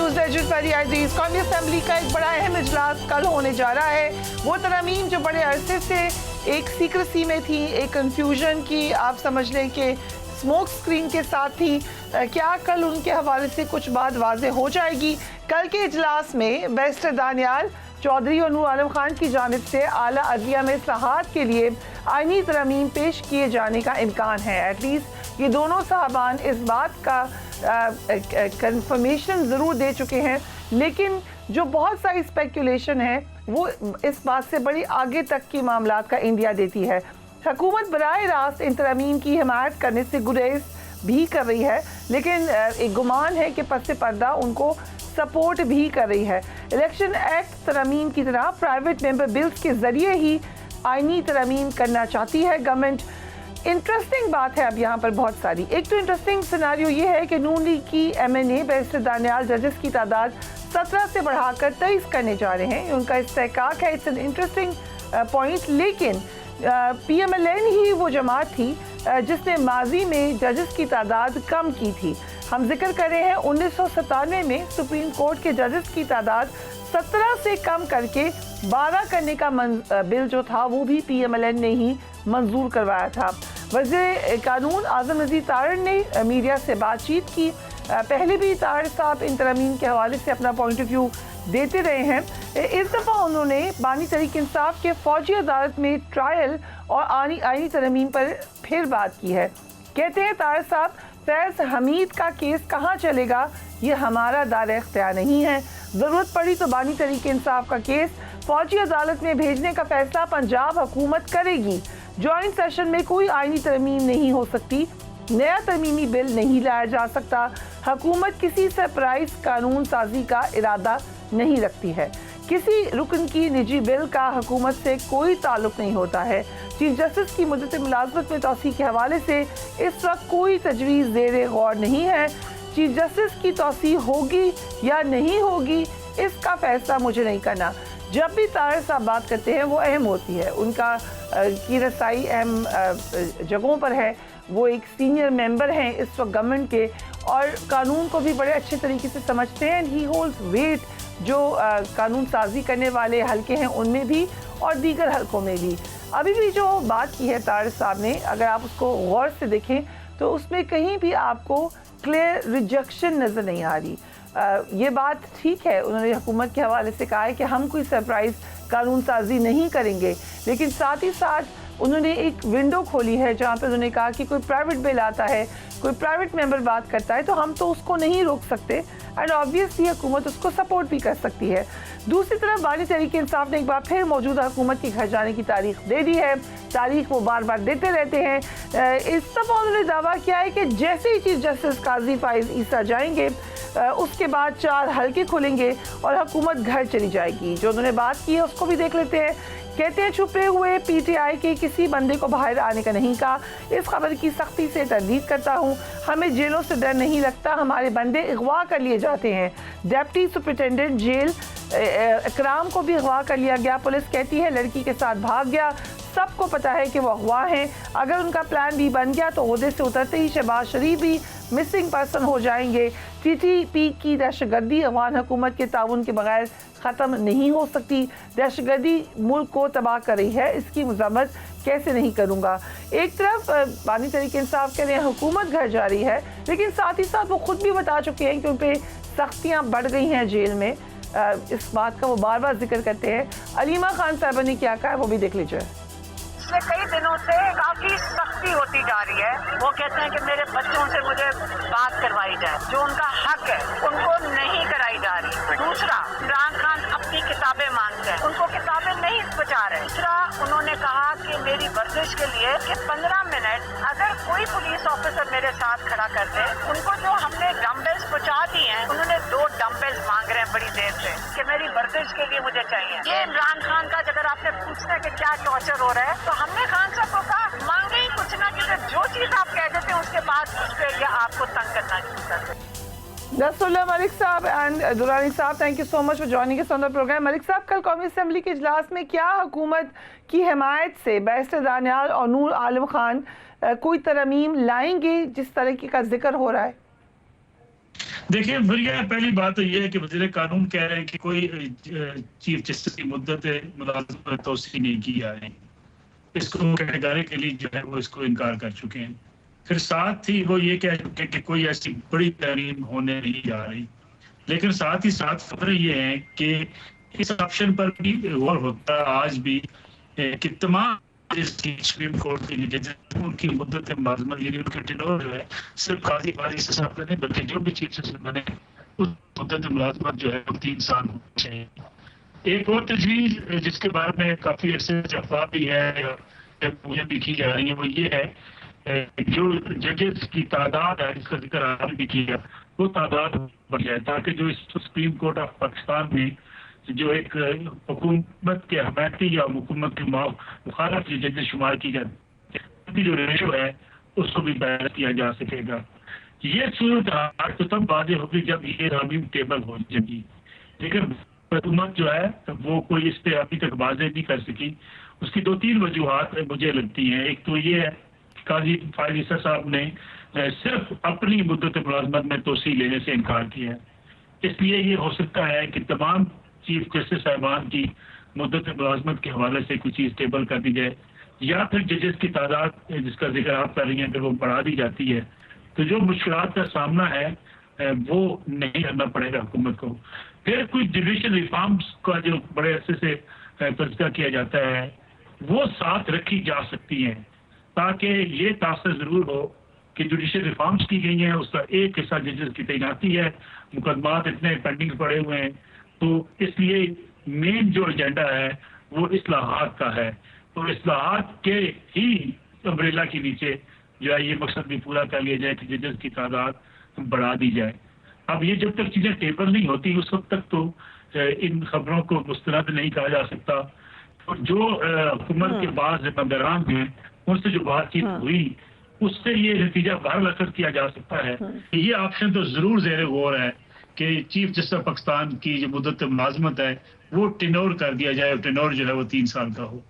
News अजीज। कौमी assembly का एक बड़ा अहम इजलास कल होने जा रहा है। वो तरमीम जो बड़े अरसे से एक सीक्रेसी में थी, एक कंफ्यूजन की आप समझ लें कि स्मोक स्क्रीन के साथ थी, क्या कल उनके हवाले से कुछ बात वाज़ेह हो जाएगी। कल के इजलास में बैरिस्टर दानियाल चौधरी और नूर आलम खान की जानिब से आला अदलिया में इस्लाहात के लिए आईनी तरमीम पेश किए जाने का इम्कान है। एटलीस्ट ये दोनों साहबान इस बात का कंफर्मेशन ज़रूर दे चुके हैं, लेकिन जो बहुत सारी स्पेकुलेशन है वो इस बात से बड़ी आगे तक की मामलात का इंडिया देती है। हुकूमत बराह रास्त इन तरमीम की हिमायत करने से गुरेज भी कर रही है, लेकिन एक गुमान है कि पस पर्दा उनको सपोर्ट भी कर रही है। इलेक्शन एक्ट तरमीम की तरह प्राइवेट मेंबर बिल्स के ज़रिए ही आईनी तरमीम करना चाहती है गवर्नमेंट। इंटरेस्टिंग बात है अब यहाँ पर बहुत सारी। एक तो इंटरेस्टिंग सिनारियो ये है कि नून लीग की MNA बैरिस्टर दानियाल जजेस की तादाद 17 से बढ़ाकर 23 करने जा रहे हैं। उनका इस्तेहकाक है, इट्स एन इंटरेस्टिंग पॉइंट। लेकिन PMLN ही वो जमात थी जिसने माजी में जजेस की तादाद कम की थी। हम जिक्र कर रहे हैं 1997 में सुप्रीम कोर्ट के जजेस की तादाद 17 से कम करके 12 करने का बिल जो था वो भी PMLN ने ही मंजूर करवाया था। वज़ीर कानून आज़म नज़ीर तारड़ ने मीडिया से बातचीत की। पहले भी तारड़ साहब इन तरमीम के हवाले से अपना पॉइंट ऑफ व्यू देते रहे हैं। इस दफ़ा उन्होंने बानी तहरीक इंसाफ के फौजी अदालत में ट्रायल और आईनी तरमीम पर फिर बात की है। कहते हैं तारड़ साहब, फैज़ हमीद का केस कहाँ चलेगा ये हमारा दायरा इख्तियार नहीं है। ज़रूरत पड़ी तो बानी तहरीक इंसाफ का केस फौजी अदालत में भेजने का फैसला पंजाब हुकूमत करेगी। जॉइंट सेशन में कोई आईनी तरमीम नहीं हो सकती, नया तरमीमी बिल नहीं लाया जा सकता। हुकूमत किसी सरप्राइज कानून साजी का इरादा नहीं रखती है। किसी रुकन की निजी बिल का हुकूमत से कोई ताल्लुक नहीं होता है। चीफ जस्टिस की मुद्दत मुलाजमत में तौसीक़ के हवाले से इस वक्त कोई तजवीज़ ज़ेर गौर नहीं है। चीफ जस्टिस की तौसीक़ होगी या नहीं होगी इसका फैसला मुझे नहीं करना। जब भी तारड़ साहब बात करते हैं वो अहम होती है, उनका की रसाई अहम जगहों पर है। वो एक सीनियर मेंबर हैं इस वक्त गवर्नमेंट के और कानून को भी बड़े अच्छे तरीके से समझते हैं। ही होल्ड्स वेट जो कानून साजी करने वाले हल्के हैं उनमें भी और दीगर हल्कों में भी। अभी भी जो बात की है तारड़ साहब ने, अगर आप उसको गौर से देखें तो उसमें कहीं भी आपको क्लियर रिजेक्शन नज़र नहीं आ रही। ये बात ठीक है, उन्होंने हुकूमत के हवाले से कहा है कि हम कोई सरप्राइज़ कानून साजी नहीं करेंगे, लेकिन साथ ही साथ उन्होंने एक विंडो खोली है जहाँ पे उन्होंने कहा कि कोई प्राइवेट बिल आता है, कोई प्राइवेट मेंबर बात करता है तो हम तो उसको नहीं रोक सकते एंड ऑब्वियसली हुकूमत उसको सपोर्ट भी कर सकती है। दूसरी तरफ बानी तहरीक इंसाफ ने एक बार फिर मौजूदा हुकूमत के घर जाने की तारीख दे दी है। तारीख वो बार बार देते रहते हैं। इस दफ़ा उन्होंने दावा किया है कि जैसे ही चीफ जस्टिस काजी फाइज ईसा जाएंगे उसके बाद 4 हल्के खुलेंगे और हुकूमत घर चली जाएगी। जो उन्होंने बात की है उसको भी देख लेते हैं। कहते हैं छुपे हुए PTI के किसी बंदे को बाहर आने का नहीं कहा। इस खबर की सख्ती से तरदीद करता हूँ। हमें जेलों से डर नहीं लगता, हमारे बंदे अगवा कर लिए जाते हैं। डिप्टी सुपरिटेंडेंट जेल इकराम को भी अगवा कर लिया गया। पुलिस कहती है लड़की के साथ भाग गया। सबको पता है कि वो अगवा हैं। अगर उनका प्लान भी बन गया तो ओहदे से उतरते ही शहबाज शरीफ भी मिसिंग पर्सन हो जाएंगे। TTP की दहशतगर्दी अफगान हुकूमत के ताउन के बगैर ख़त्म नहीं हो सकती। दहशतगर्दी मुल्क को तबाह कर रही है, इसकी मज़म्मत कैसे नहीं करूँगा। एक तरफ बानी तहरीक इंसाफ के लिए हुकूमत घर जा रही है, लेकिन साथ ही साथ वो खुद भी बता चुके हैं कि उन पर सख्तियाँ बढ़ गई हैं जेल में। इस बात का वो बार बार जिक्र करते हैं। अलीमा खान साहबा ने क्या कहा है वो भी देख लीजिए। पिछले कई दिनों से काफी सख्ती होती जा रही है। वो कहते हैं कि मेरे बच्चों से मुझे बात करवाई जाए, जो उनका हक है उनको नहीं कराई जा रही। दूसरा, इमरान खान अपनी किताबें मांगते हैं, उनको किताबें नहीं पहुँचा रहे। तीसरा, उन्होंने कहा कि मेरी वर्जिश के लिए कि 15 मिनट अगर कोई पुलिस ऑफिसर मेरे साथ खड़ा कर दे, उनको जो हमने डम्बल्स पहुँचा दिए हैं, उन्होंने 2 डम्बल्स मांग रहे हैं बड़ी देर से कि मेरी वर्जिश के लिए मुझे चाहिए। ये इमरान खान का अगर आपने पूछना है कि क्या टॉर्चर हो रहा है तो हमने खान साहब को कहा मांगे ही कुछ ना, कि जो चीज आप कह देते हैं उसके बाद उस पर आपको तंग करना शुरू कर देते। नसरुल्लाह मलिक साहब एंड दुरानी साहब, thank you so much for joining us on the programme. मलिक साहब, कल कौमी असम्बली के इजलास में क्या हुकूमत की हिमायत से बैरिस्टर दानियाल और नूर आलम खान कोई तरमीम लाएंगे जिस तरह का जिक्र हो रहा है? देखिए भैया, पहली बात तो ये है कि वज़ीर कानून कह रहे हैं कि कोई चीफ जस्टिस की मुद्दत मुलाज़मत में तोसी नहीं की जा रही। इसको कैटेगरिकली जो है वो इसको इनकार कर चुके हैं। फिर साथ ही वो ये कह चुके हैं कि कोई ऐसी बड़ी तहरीम होने नहीं जा रही। लेकिन साथ ही साथ खबरें ये हैं कि इस ऑप्शन पर भी गौर होता है आज भी कि तमाम सुप्रीम कोर्ट के जजेस उनकी मुद्दत मुलाज़मत यानी उनके टेन्योर जो है सिर्फ काजी वारिस साहब का नहीं बल्कि जो भी चीफ जस्टिस बने उस मुद्दत मुलाज़मत जो है वो 3 साल होनी चाहिए। एक और तजवीज़ जिसके बारे में काफ़ी अरसे से अफवाह भी है मुझे भी की जा रही है वो ये है जो जजेस की तादाद है जिसका जिक्र आपने भी किया वो तादाद बढ़ जाए ताकि जो इस सुप्रीम कोर्ट ऑफ पाकिस्तान में जो एक हुकूमत के हमायती या हुकूमत के मुखालफ जो जजेस शुमार की जाती है जो रेशो है उसको भी बैलेंस किया जा सकेगा। ये सूरत हाल तो तब वाज़ेह होगी जब ये रामीम टेबल हो जाएगी, लेकिन हुकूमत जो है वो कोई इस पे अभी तक वाज़ेह नहीं कर सकी। उसकी 2-3 वजूहात मुझे लगती हैं। एक तो ये है काजी फाइल ईसा साहब ने सिर्फ अपनी मुद्दत मुलाज़मत में तोसी लेने से इनकार किया है, इसलिए ये हो सकता है कि तमाम चीफ जस्टिस साहिबान की मुद्दत मुलाज़मत के हवाले से कुछ चीज़ टेबल कर दी जाए या फिर जजेस की तादाद जिसका जिक्र आप कर रही हैं अगर वो बढ़ा दी जाती है तो जो मुश्किलात का सामना है वो नहीं करना पड़ेगा हुकूमत को। फिर कुछ जुडिशल रिफॉर्म्स का जो बड़े अरसे से तज़किरा किया जाता है वो साथ रखी जा सकती हैं ताकि ये तासर ज़रूर हो कि जुडिशल रिफॉर्म्स की गई हैं उसका एक हिस्सा जजेस की तैनाती है। मुकदमात इतने पेंडिंग पड़े हुए हैं तो इसलिए मेन जो एजेंडा है वो इस्लाहात का है। तो इस्लाहात के ही अम्ब्रेला के नीचे जो है ये मकसद भी पूरा कर लिया जाए कि जजेस की तादाद बढ़ा दी जाए। अब ये जब तक चीज़ें टेबल नहीं होती उस वक्त तक तो इन खबरों को मुस्तरद नहीं कहा जा सकता। और जो हुकूमत के बाद जिम्मेदारान हैं उनसे जो बातचीत हुई उससे ये नतीजा बाहर असर किया जा सकता है। ये ऑप्शन तो जरूर ज़ेर गौर है कि चीफ जस्टिस पाकिस्तान की जो मुद्दत मुलाज़मत है वो टेन्योर कर दिया जाए और टेन्योर जो है वो 3 साल का हो।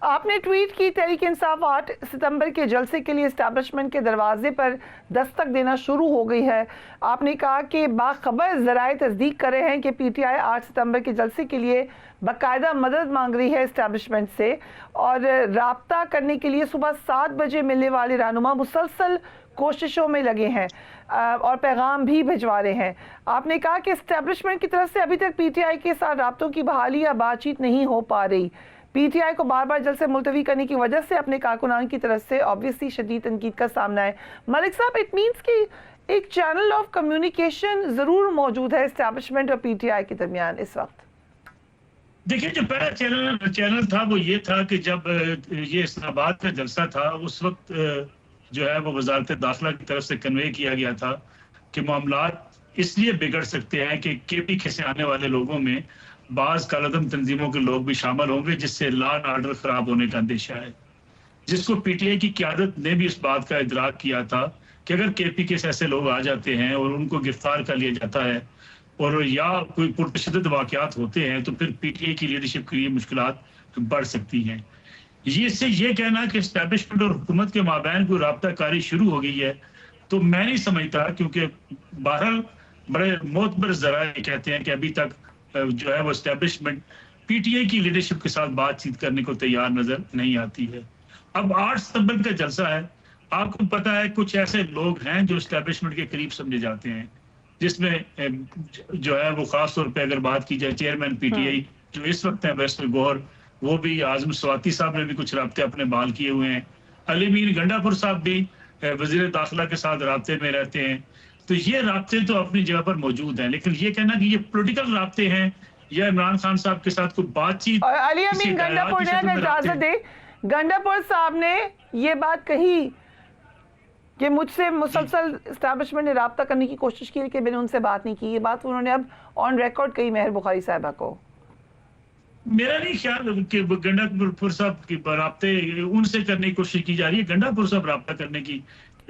आपने ट्वीट की तहरीक इंसाफ 8 सितंबर के जलसे के लिए एस्टैब्लिशमेंट के दरवाजे पर दस्तक देना शुरू हो गई है। आपने कहा कि बाखबर ज़राए तस्दीक कर रहे हैं कि पीटीआई 8 सितंबर के जलसे के लिए बाकायदा मदद मांग रही है एस्टैब्लिशमेंट से और राब्ता करने के लिए सुबह 7 बजे मिलने वाले रहनुमा मुसलसल कोशिशों में लगे हैं और पैगाम भी भिजवा रहे हैं। आपने कहा कि एस्टैब्लिशमेंट की तरफ से अभी तक पीटीआई के साथ राब्तों की बहाली या बातचीत नहीं हो पा रही। पीटीआई को बार बार जलसे मुलतवी करने की वजह से अपने कारकुनान की तरफ से ऑब्वियसली शदीद तनकीद का सामना है। मलिक साहब, इट मीन्स कि एक चैनल ऑफ कम्युनिकेशन ज़रूर मौजूद है एस्टैब्लिशमेंट और पीटीआई के दरमियान इस वक्त। देखिए, जो पहला चैनल था वो ये था कि जब ये इस्लामाबाद का जलसा था उस वक्त जो है वो वजारत दाखिला की तरफ से कन्वे किया गया था कि मामलात इसलिए बिगड़ सकते हैं कि केपीके से आने वाले लोगों में बाज़ कालदम तंजीमों के लोग भी शामिल होंगे जिससे लॉ एंड ऑर्डर खराब होने का अंदेशा है, जिसको पीटीआई की क़यादत ने भी इस बात का इदराक किया था कि अगर केपीके से ऐसे लोग आ जाते हैं और उनको गिरफ्तार कर लिया जाता है और या कोई पुरतशद्दुद वाक़यात होते हैं तो फिर पीटीआई की लीडरशिप के लिए मुश्किलात बढ़ सकती हैं। इससे ये कहना कि एस्टैब्लिशमेंट और हुकूमत के माबैन कोई राब्ता कारी शुरू हो गई है तो मैं नहीं समझता, क्योंकि बहरहाल बड़े मोतबर ज़राए कहते हैं कि अभी तक जो है वो एस्टैब्लिशमेंट पीटीआई की लीडरशिप के साथ बातचीत करने को तैयार नजर नहीं आती है। अब 8 सितंबर का जलसा है, आपको पता है कुछ ऐसे लोग हैं जो एस्टैब्लिशमेंट के करीब समझे जाते हैं, जिसमें जो है वो खास तौर पे अगर बात की जाए चेयरमैन पीटीआई जो इस वक्त है बैरिस्टर गौहर, वो भी आजम स्वाति साहब ने भी कुछ राब्ते अपने बाल किए हुए हैं, अली मीर गंडापुर साहब भी वजीर दाखिला के साथ राब्ते में रहते हैं। तो ये राब्ते तो अपनी जगह पर मौजूद हैं, लेकिन ये कहना कि ये पॉलिटिकल राब्ते हैं या इमरान खान साहब के साथ कोई बातचीत। और अली अमीन गंडापुर ने अगर इजाजत दे, गंडापुर साहब ने ये बात कही कि मुझसे मुसलसल एस्टैब्लिशमेंट ने राब्ता करने की कोशिश की लेकिन मैंने उनसे बात नहीं की। ये बात उन्होंने अब ऑन रिकॉर्ड कही मेहर बुखारी साहिबा को। मेरा नहीं ख्याल कि गंडापुर साहब की राब्ते उनसे करने की कोशिश की जा रही है। गंडापुर साहब राब्ता करने की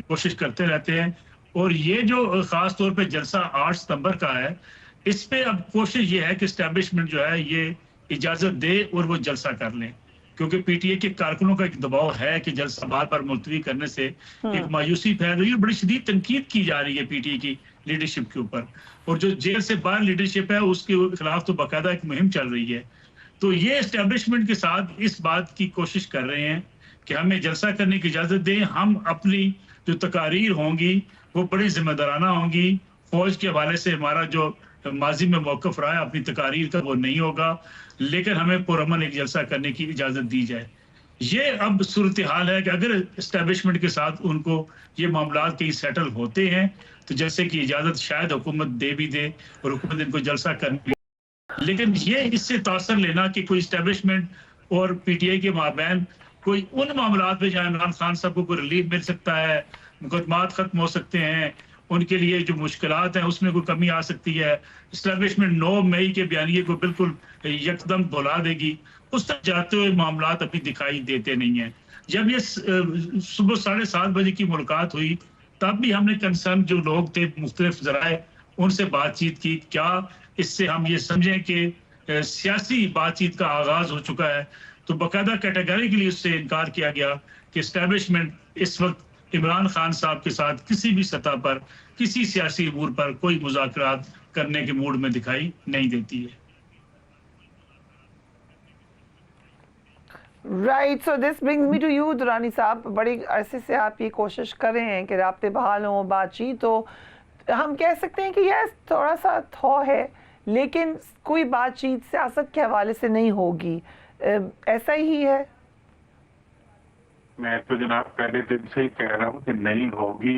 कोशिश करते रहते हैं और ये जो खास तौर पे जलसा 8 सितंबर का है इस पे अब कोशिश ये है कि एस्टैब्लिशमेंट जो है ये इजाजत दे और वो जलसा कर लें, क्योंकि पीटीए के कारकुनों का एक दबाव है कि जलसा बार बार मुलतवी करने से एक मायूसी फैल रही है। बड़ी शदीद तनकीद की जा रही है पीटीए की लीडरशिप के ऊपर, और जो जेल से बाहर लीडरशिप है उसके खिलाफ तो बाकायदा एक मुहिम चल रही है। तो ये एस्टेब्लिशमेंट के साथ इस बात की कोशिश कर रहे हैं कि हमें जलसा करने की इजाजत दें, हम अपनी जो तकारीर होंगी वो बड़ी जिम्मेदाराना होंगी। फौज के हवाले से हमारा जो माजी में मौकफ रहा है अपनी तकारीर का वो नहीं होगा, लेकिन हमें पुरअमन एक जलसा करने की इजाजत दी जाए। ये अब सूरत हाल है कि अगर एस्टेब्लिशमेंट के साथ उनको ये मामला कहीं सेटल होते हैं तो जैसे कि इजाजत शायद हुकूमत दे भी दे और हुकूमत इनको जलसा करने, लेकिन ये इससे तासर लेना कि कोई एस्टेब्लिशमेंट और पीटीआई के माबैन कोई उन मामलात में जहाँ इमरान खान साहब को कोई रिलीफ मिल सकता है, मुकदमात खत्म हो सकते हैं, उनके लिए जो मुश्किलात हैं उसमें कोई कमी आ सकती है, एस्टेब्लिशमेंट 9 मई के बयानिए को बिल्कुल यकदम भुला देगी, उस तक जाते हुए मामलात अभी दिखाई देते नहीं हैं। जब ये सुबह 7:30 बजे की मुलाकात हुई तब भी हमने कंसर्न जो लोग थे मुख्तलिफ जराए उनसे बातचीत की। क्या इससे हम ये समझें कि सियासी बातचीत का आगाज हो चुका है? तो बाकायदा कैटेगरिकली उससे इनकार किया गया कि एस्टेब्लिशमेंट इस वक्त इमरान खान साहब के साथ किसी भी सतह पर किसी सियासी अमूर पर कोई मुज़ाकरात करने के मूड में दिखाई नहीं देती है। Right, so this brings me to you दुरानी साहब, बड़ी अरसे से आप ये कोशिश कर रहे हैं कि राब्ते बहाल हों, बातचीत, तो हम कह सकते हैं कि यह थोड़ा सा थौ है लेकिन कोई बातचीत सियासत के हवाले से नहीं होगी, ऐसा ही है? मैं तो जनाब पहले दिन से ही कह रहा हूँ कि नहीं होगी,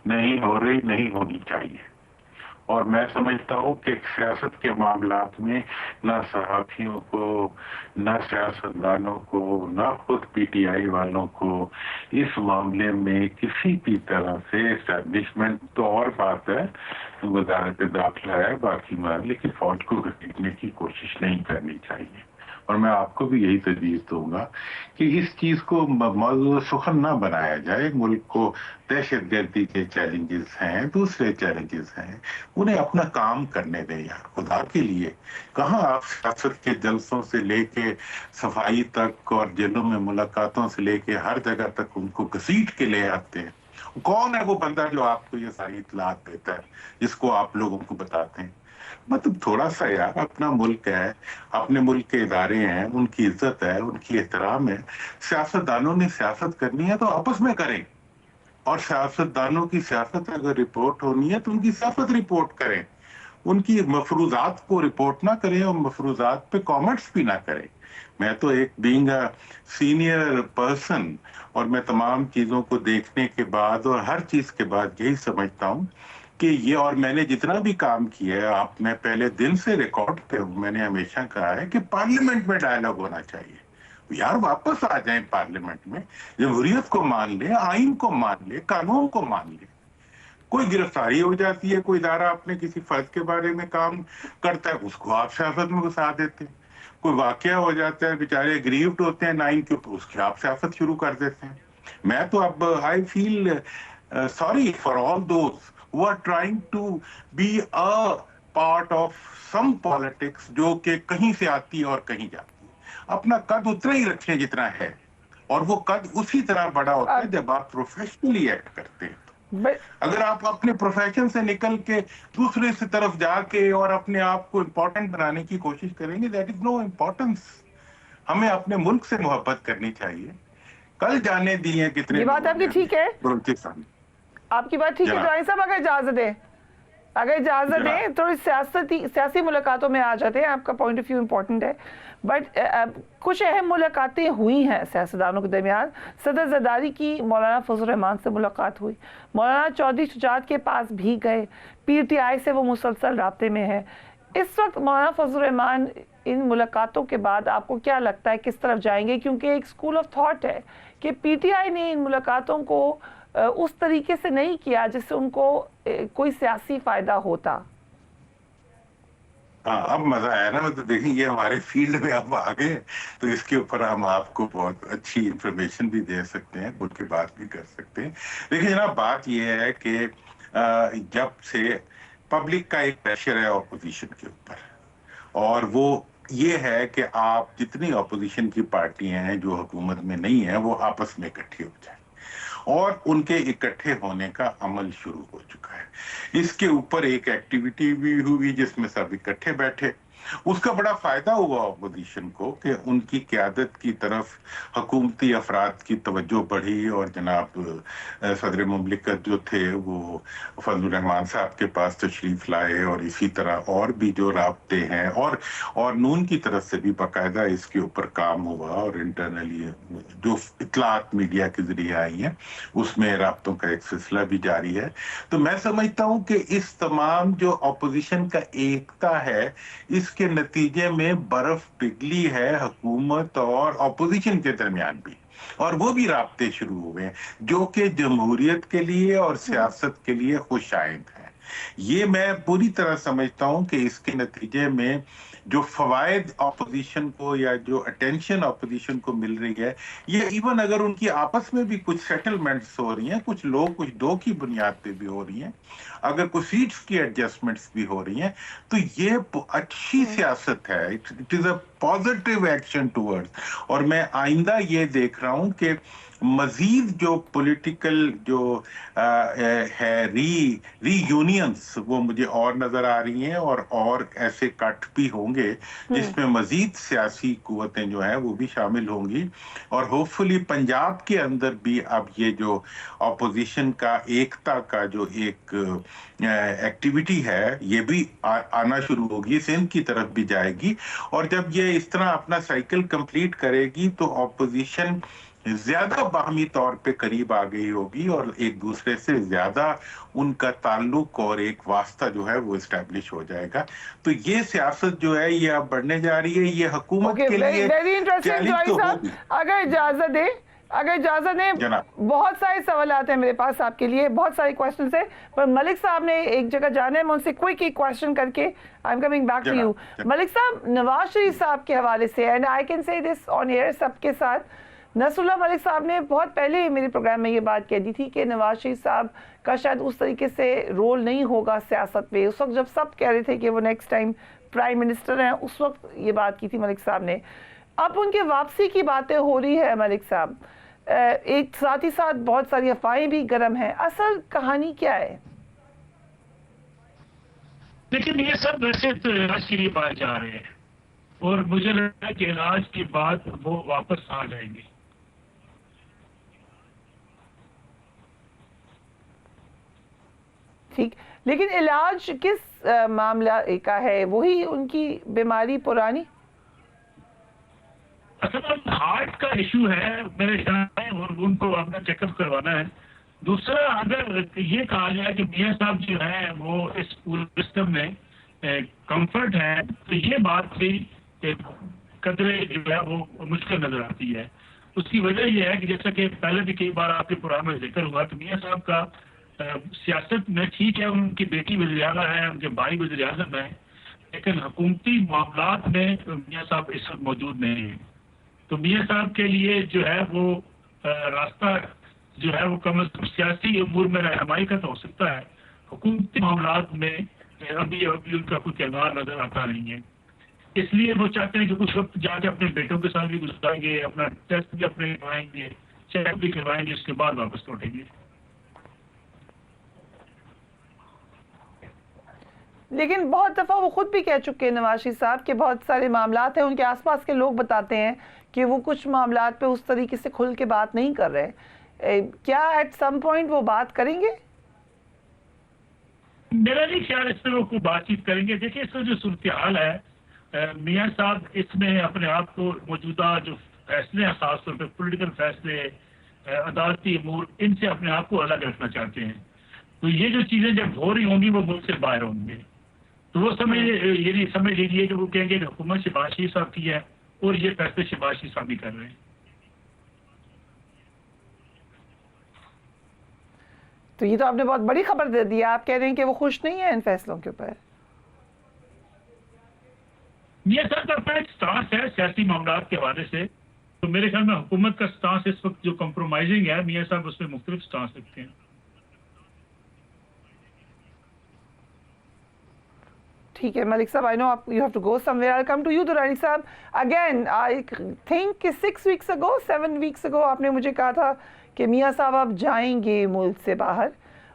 नहीं हो रही, नहीं होनी चाहिए। और मैं समझता हूँ कि सियासत के मामलात में ना सहाफियों को, ना सियासतदानों को, ना खुद पीटीआई वालों को इस मामले में किसी भी तरह से एस्टेब्लिशमेंट तो और बात है, वजारत दाखिला है, बाकी मान, लेकिन फौज को घसीटने की कोशिश नहीं करनी चाहिए। और मैं आपको भी यही तजवीज़ दूंगा कि इस चीज को मौजूद सुखन ना बनाया जाए। मुल्क को दहशतगर्दी के चैलेंजेस हैं, दूसरे चैलेंजेस हैं, उन्हें अपना काम करने दें यार, खुदा के लिए। कहाँ आप सियासत के जलसों से लेके सफाई तक और जेलों में मुलाकातों से लेके हर जगह तक उनको घसीट के ले आते हैं। कौन है वो बंदा जो आपको ये सारी इतलात देता है, जिसको आप लोगों को बताते हैं? मतलब थोड़ा सा यार, अपना मुल्क है, अपने मुल्क के इदारे हैं, उनकी इज्जत है, उनकी एहतराम है। सियासतदानों ने सियासत करनी है तो आपस में करें, और सियासतदानों की सियासत अगर रिपोर्ट होनी है तो उनकी सियासत रिपोर्ट करें, उनकी मफरूजात को रिपोर्ट ना करें और मफरूजात पे कमेंट्स भी ना करें। मैं तो एक बीइंग अ सीनियर पर्सन और मैं तमाम चीजों को देखने के बाद और हर चीज के बाद यही समझता हूँ कि ये, और मैंने जितना भी काम किया है, आप, मैं पहले दिन से रिकॉर्ड पे हूँ, मैंने हमेशा कहा है कि पार्लियामेंट में डायलॉग होना चाहिए यार, वापस आ जाए पार्लियामेंट में, जमहूरियत को मान ले, आइन को मान ले, कानून को मान ले। कोई गिरफ्तारी हो जाती है, कोई इदारा अपने किसी फर्ज के बारे में काम करता है, उसको आप सियासत में घुसा देते हैं। कोई वाकया हो जाता है, बेचारे ग्रीव्ड होते हैं नाइन के ऊपर, उसकी आप सियासत शुरू कर देते हैं। मैं तो अब I feel sorry for all those who are trying to be a part of some politics जो कि कहीं से आती है और कहीं जाती है। अपना कद उतना ही रखें जितना है, और वो कद उसी तरह बड़ा होता है जब आप प्रोफेशनली एक्ट करते हैं। अगर आप अपने प्रोफेशन से निकल के दूसरे से तरफ जाके और अपने आप को इम्पोर्टेंट बनाने की कोशिश करेंगे, दैट इज नो इम्पोर्टेंस। हमें अपने मुल्क से मोहब्बत करनी चाहिए। कल जाने दिए कितने, ये बात आपकी ठीक है, बलूचिस्तान आपकी बात ठीक है दुरानी साहब, अगर इजाजत दें थोड़ी सियासी मुलाकातों में आ जाते हैं, आपका पॉइंट ऑफ व्यू इंपॉर्टेंट है। बट कुछ अहम मुलाकातें हुई हैं सियासतदानों के दरमियान। सदर जरदारी की मौलाना फजल रहमान से मुलाकात हुई, मौलाना चौधरी शुजात के पास भी गए, पीटीआई से वो मुसलसल राब्ते में है। इस वक्त मौलाना फजल रहमान इन मुलाकातों के बाद आपको क्या लगता है किस तरफ जाएंगे? क्योंकि एक स्कूल ऑफ थॉट है कि पीटीआई ने इन मुलाकातों को उस तरीके से नहीं किया जिससे उनको कोई सियासी फायदा होता। हाँ, अब मजा आया ना। मतलब देखिए, ये हमारे फील्ड में अब आ गए, तो इसके ऊपर हम आपको बहुत अच्छी इंफॉर्मेशन भी दे सकते हैं, खुल के बात भी कर सकते हैं। देखिए जनाब, बात ये है कि जब से पब्लिक का एक प्रेशर है ऑपोजिशन के ऊपर, और वो ये है कि आप जितनी ऑपोजिशन की पार्टियां हैं जो हुकूमत में नहीं है वो आपस में इकट्ठी हो जाए, और उनके इकट्ठे होने का अमल शुरू हो चुका है। इसके ऊपर एक एक्टिविटी भी हुई जिसमें सब इकट्ठे बैठे। उसका बड़ा फायदा हुआ अपोजिशन को कि उनकी क़यादत की तरफ हुकूमती अफराद की तवज्जो बढ़ी, और जनाब सदर मुमलिकत जो थे वो फजलुर रहमान साहब के पास तशरीफ लाए, और इसी तरह और भी जो राब्ते हैं, और नून की तरफ से भी बाकायदा इसके ऊपर काम हुआ, और इंटरनली जो इतलात मीडिया के जरिए आई हैं उसमें राब्तों का एक सिलसिला भी जारी है। तो मैं समझता हूँ कि इस तमाम जो अपोजिशन का एकता है इसके नतीजे में बर्फ पिघली है हुकूमत और अपोजिशन के दरमियान भी, और वो भी राब्ते शुरू हुए हैं जो कि जमहूरियत के लिए और सियासत के लिए खुशाइंद है। ये मैं पूरी तरह समझता हूं कि इसके नतीजे में जो फवायद अपोजिशन को या जो अटेंशन अपोजिशन को मिल रही है, ये इवन अगर उनकी आपस में भी कुछ सेटलमेंट्स हो रही हैं, कुछ लोग कुछ दो की बुनियाद पे भी हो रही हैं, अगर कुछ सीट्स की एडजस्टमेंट्स भी हो रही हैं, तो ये अच्छी सियासत है। It is a positive action towards. और मैं आइंदा ये देख रहा हूं कि मजीद जो पॉलिटिकल जो है रीयूनियंस वो मुझे और नजर आ रही हैं, और ऐसे कट भी होंगे जिसमें मजीद सियासी कुव्वतें जो हैं वो भी शामिल होंगी, और होपफुली पंजाब के अंदर भी अब ये जो अपोजिशन का एकता का जो एक एक्टिविटी है ये भी आना शुरू होगी, सिंध की तरफ भी जाएगी, और जब ये इस तरह अपना साइकिल कंप्लीट करेगी तो अपोजिशन ज्यादा बाहमी तौर पे करीब आ गई होगी, और एक दूसरे से ज्यादा उनका ताल्लुक और एक वास्ता जो है वो एस्टैब्लिश हो जाएगा। तो ये सियासत जो है ये अब बढ़ने जा रही है, ये हुकूमत के लिए वेरी इंटरेस्टिंग जॉय साहब, अगर इजाजत दें बहुत सारे सवाल आते हैं मेरे पास आपके लिए, बहुत सारे क्वेश्चंस हैं, पर मलिक साहब ने एक जगह जाना है, मैं उनसे क्विक एक क्वेश्चन करके I am coming back to you. मलिक साहब, नवाज शरीफ साहब के हवाले से, and I can say this on air सबके साथ, नसरुल्लाह मलिक साहब ने बहुत पहले मेरे प्रोग्राम में ये बात कह दी थी कि नवाज शरीफ साहब का शायद उस तरीके से रोल नहीं होगा सियासत में। उस वक्त जब सब कह रहे थे कि वो नेक्स्ट टाइम प्राइम मिनिस्टर हैं, उस वक्त ये बात की थी मलिक साहब ने। अब उनके वापसी की बातें हो रही है मलिक साहब, एक साथ ही साथ बहुत सारी अफवाहें भी गर्म हैं, असल कहानी क्या है? लेकिन ये सब वैसे तो इलाज के लिए पाए जा रहे हैं, और मुझे लगता है कि इलाज के बाद वो वापस आ जाएंगे। ठीक, लेकिन इलाज किस मामला का है? वही उनकी बीमारी पुरानी? असल हार्ट का इशू है मेरे ख्याल में, और उनको अपना चेकअप करवाना है। दूसरा, अगर ये कहा जाए कि मियां साहब जो है वो इस पूरे सिस्टम में कंफर्ट है, तो ये बात भी कदरे जो है वो मुश्किल नजर आती है। उसकी वजह यह है कि जैसा कि पहले भी कई बार आपके प्रोग्राम में जिक्र हुआ कि मियां साहब का सियासत में ठीक है, उनकी बेटी वज़ीर आज़म है, उनके भाई वज़ीर आज़म है, लेकिन हुकूमती मामलात में मियां साहब इस वक्त मौजूद नहीं है। तो मियां साहब के लिए जो है वो रास्ता जो है वो कम अज कम सियासी उमूर में रहनुमाई का तो हो सकता है, हुकूमती मामलात में अभी उनका कोई किरदार नजर आता नहीं है। इसलिए वो चाहते हैं कि कुछ वक्त जाके अपने बेटों के साथ भी गुजारेंगे, अपना टेस्ट भी अपने करवाएंगे, चेकअप भी करवाएंगे, उसके बाद वापस लौटेंगे। लेकिन बहुत दफ़ा वो खुद भी कह चुके हैं नवाज शरीफ साहब के बहुत सारे मामलात हैं, उनके आसपास के लोग बताते हैं कि वो कुछ मामलात पे उस तरीके से खुल के बात नहीं कर रहे। क्या एट सम पॉइंट वो बात करेंगे? मेरा नहीं ख्याल इस पर वो कोई बातचीत करेंगे। देखिए, इसका जो सूरत हाल है, मियां साहब इसमें अपने आप को मौजूदा जो फैसले हैं, खासतौर पर पोलिटिकल फैसले, अदालती अमूर, इनसे अपने आप को अलग रखना चाहते हैं। तो ये जो चीज़ें जब हो रही होंगी वो मुल्क से बाहर होंगे, तो वो समझ लीजिए कि वो कहेंगे कि हुकूमत शहबाज शरीफ साहब की है और ये फैसले शहबाज शरीफ साहब भी कर रहे हैं। तो ये तो आपने बहुत बड़ी खबर दे दी। आप कह रहे हैं कि वो खुश नहीं है इन फैसलों के ऊपर? ये सब अपना एक स्टांस है सियासी मामलात के हवाले से। तो मेरे ख्याल में हुकूमत का स्टांस इस वक्त जो कंप्रोमाइजिंग है, मियां साहब उसमें मुख्तलिफ स्टांस रखते हैं। ठीक है मलिक साहब, आई नो आप you have to go somewhere, I come to you दुरानी साहब अगेन। आई थिंक कि 6 वीक्स अगो 7 वीक्स अगो आपने मुझे कहा था कि मियाँ साहब आप जाएंगे मुल्क से बाहर,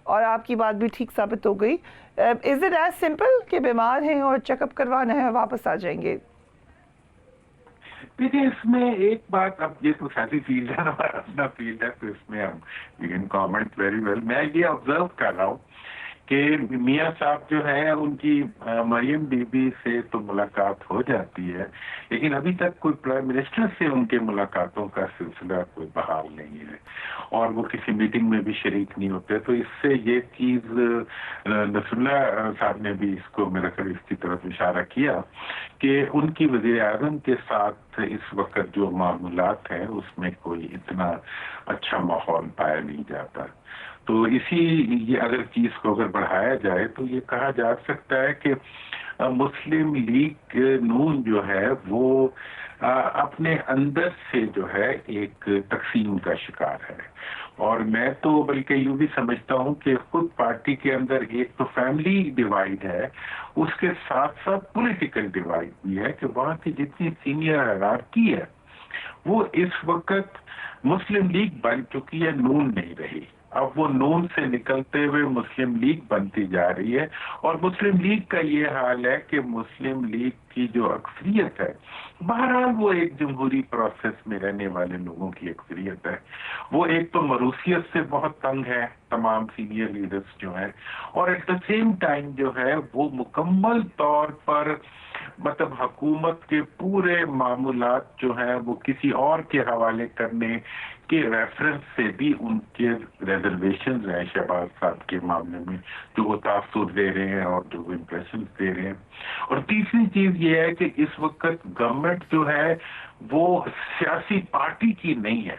और आपकी बात भी ठीक साबित हो गई। इज इट एज सिंपल कि बीमार हैं और चेकअप करवाना है वापस आ जाएंगे? देखिए, इसमें एक बात, अब ये तो सारी फील्ड है, हमारा अपना फील्ड है, तो इसमें हम we can comment very well. मैं ये ऑब्जर्व कर रहा हूँ कि मियाँ साहब जो है उनकी मरियम बीबी से तो मुलाकात हो जाती है, लेकिन अभी तक कोई प्राइम मिनिस्टर से उनके मुलाकातों का सिलसिला कोई बहाल नहीं है, और वो किसी मीटिंग में भी शरीक नहीं होते। तो इससे ये चीज नसरुल्लाह साहब ने भी इसको मेरा ख्याल इसकी तरफ इशारा किया कि उनकी वजीर आजम के साथ इस वक्त जो मामूलात हैं उसमें कोई इतना अच्छा माहौल पाया नहीं जाता। तो ये अगर चीज को अगर बढ़ाया जाए तो ये कहा जा सकता है कि मुस्लिम लीग नून जो है वो अपने अंदर से जो है एक तकसीम का शिकार है, और मैं तो बल्कि यूं भी समझता हूं कि खुद पार्टी के अंदर एक तो फैमिली डिवाइड है, उसके साथ साथ पॉलिटिकल डिवाइड भी है कि वहां की जितनी सीनियर हायरार्की है वो इस वक्त मुस्लिम लीग बन चुकी है, नून नहीं रही। अब वो नून से निकलते हुए मुस्लिम लीग बनती जा रही है, और मुस्लिम लीग का ये हाल है कि मुस्लिम लीग की जो अक्सरियत है, बहरहाल वो एक जमहूरी प्रोसेस में रहने वाले लोगों की अक्सरियत है, वो एक तो मरूसियत से बहुत तंग है तमाम सीनियर लीडर्स जो हैं, और एट द सेम टाइम जो है वो मुकम्मल तौर पर मतलब हुकूमत के पूरे मामूलात जो है वो किसी और के हवाले करने के रेफरेंस से भी उनके रिजर्वेशन हैं शहबाज साहब के मामले में, जो वो तासुर दे रहे हैं और जो वो इम्प्रेशन दे रहे हैं। और तीसरी चीज ये है कि इस वक्त गवर्नमेंट जो है वो सियासी पार्टी की नहीं है,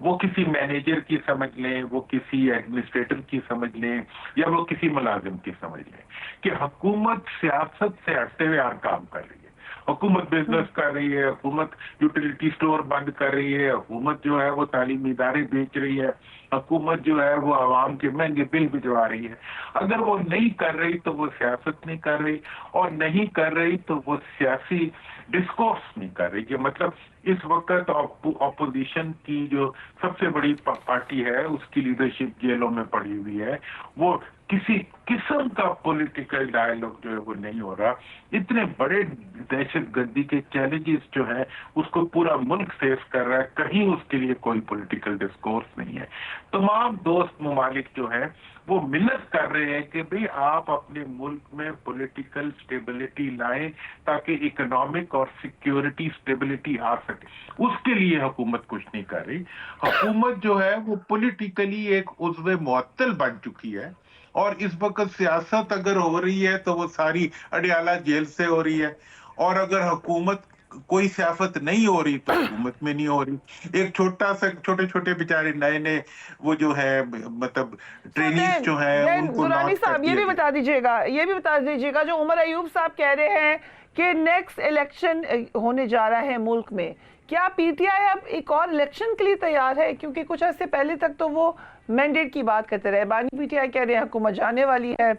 वो किसी मैनेजर की समझ लें, वो किसी एडमिनिस्ट्रेटर की समझ लें, या वो किसी मुलाजिम की समझ लें कि हुकूमत सियासत से हटते हुए हर काम कर रही है। हुकूमत बिजनेस कर रही है, हुकूमत यूटिलिटी स्टोर बंद कर रही है, हुकूमत जो है वो तालीमी इदारे बेच रही है, हुकूमत जो है वो आवाम के महंगे बिल भिजवा रही है। अगर वो नहीं कर रही तो वो सियासत नहीं कर रही, और नहीं कर रही तो वो सियासी डिस्कोर्स नहीं कर रही। कि मतलब इस वक्त ऑपोजिशन की जो सबसे बड़ी पार्टी है उसकी लीडरशिप जेलों में पड़ी हुई है, वो किसी किस्म का पॉलिटिकल डायलॉग जो है वो नहीं हो रहा। इतने बड़े दहशतगर्दी के चैलेंजेस जो है उसको पूरा मुल्क फेस कर रहा है, कहीं उसके लिए कोई पॉलिटिकल डिस्कोर्स नहीं है। तमाम दोस्त ममालिक जो है वो मिन्नत कर रहे हैं कि भाई आप अपने मुल्क में पॉलिटिकल स्टेबिलिटी लाएं ताकि इकोनॉमिक और सिक्योरिटी स्टेबिलिटी आ सके। उसके लिए हुकूमत कुछ नहीं कर रही। हुकूमत जो है वो पॉलिटिकली एक उज़्वे मुअत्तल बन चुकी है, और इस वक्त सियासत अगर हो रही है तो वो सारी अडियाला जेल से हो रही है, और अगर हुकूमत कोई सियासत नहीं हो रही तो हुकूमत में नहीं हो रही। एक छोटे छोटे बेचारे नए वो जो है मतलब ट्रेनिंग जो है उनको दुरानी साहब ये भी बता दीजिएगा जो उमर अयूब साहब कह रहे हैं कि नेक्स्ट इलेक्शन होने जा रहा है मुल्क में, क्या पीटीआई अब एक और इलेक्शन के लिए तैयार है? क्योंकि कुछ ऐसे पहले तक तो वो मैंडेट की बात करते रहे, बानी पीटीआई कह रहे हैं हुकूमत जाने वाली है।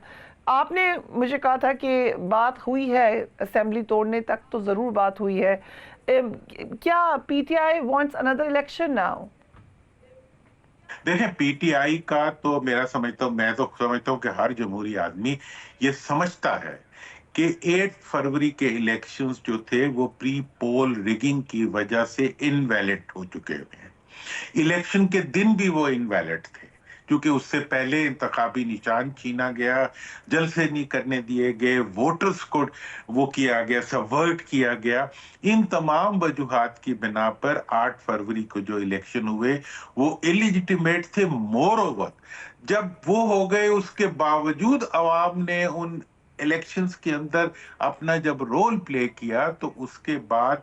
आपने मुझे कहा था कि बात हुई है, असेंबली तोड़ने तक तो जरूर बात हुई है। क्या PTI wants another election now? देखें, पीटीआई का तो मैं तो समझता हूँ कि हर जमहूरी आदमी ये समझता है कि 8 फरवरी के इलेक्शंस जो थे वो प्री पोल रिगिंग की वजह से इनवैलिड हो चुके हैं। इलेक्शन के दिन भी वो इनवैलिड थे क्योंकि उससे पहले इंतखाबी निशान छीना गया, जलसे नहीं करने दिए गए, वोटर्स को वो किया गया, सबवर्ट किया गया। इन तमाम वजूहात की बिना पर 8 फरवरी को जो इलेक्शन हुए वो इलिजिटिमेट थे। मोर ओवर जब वो हो गए उसके बावजूद अवाम ने उन इलेक्शंस के अंदर अपना जब रोल प्ले किया, तो उसके बाद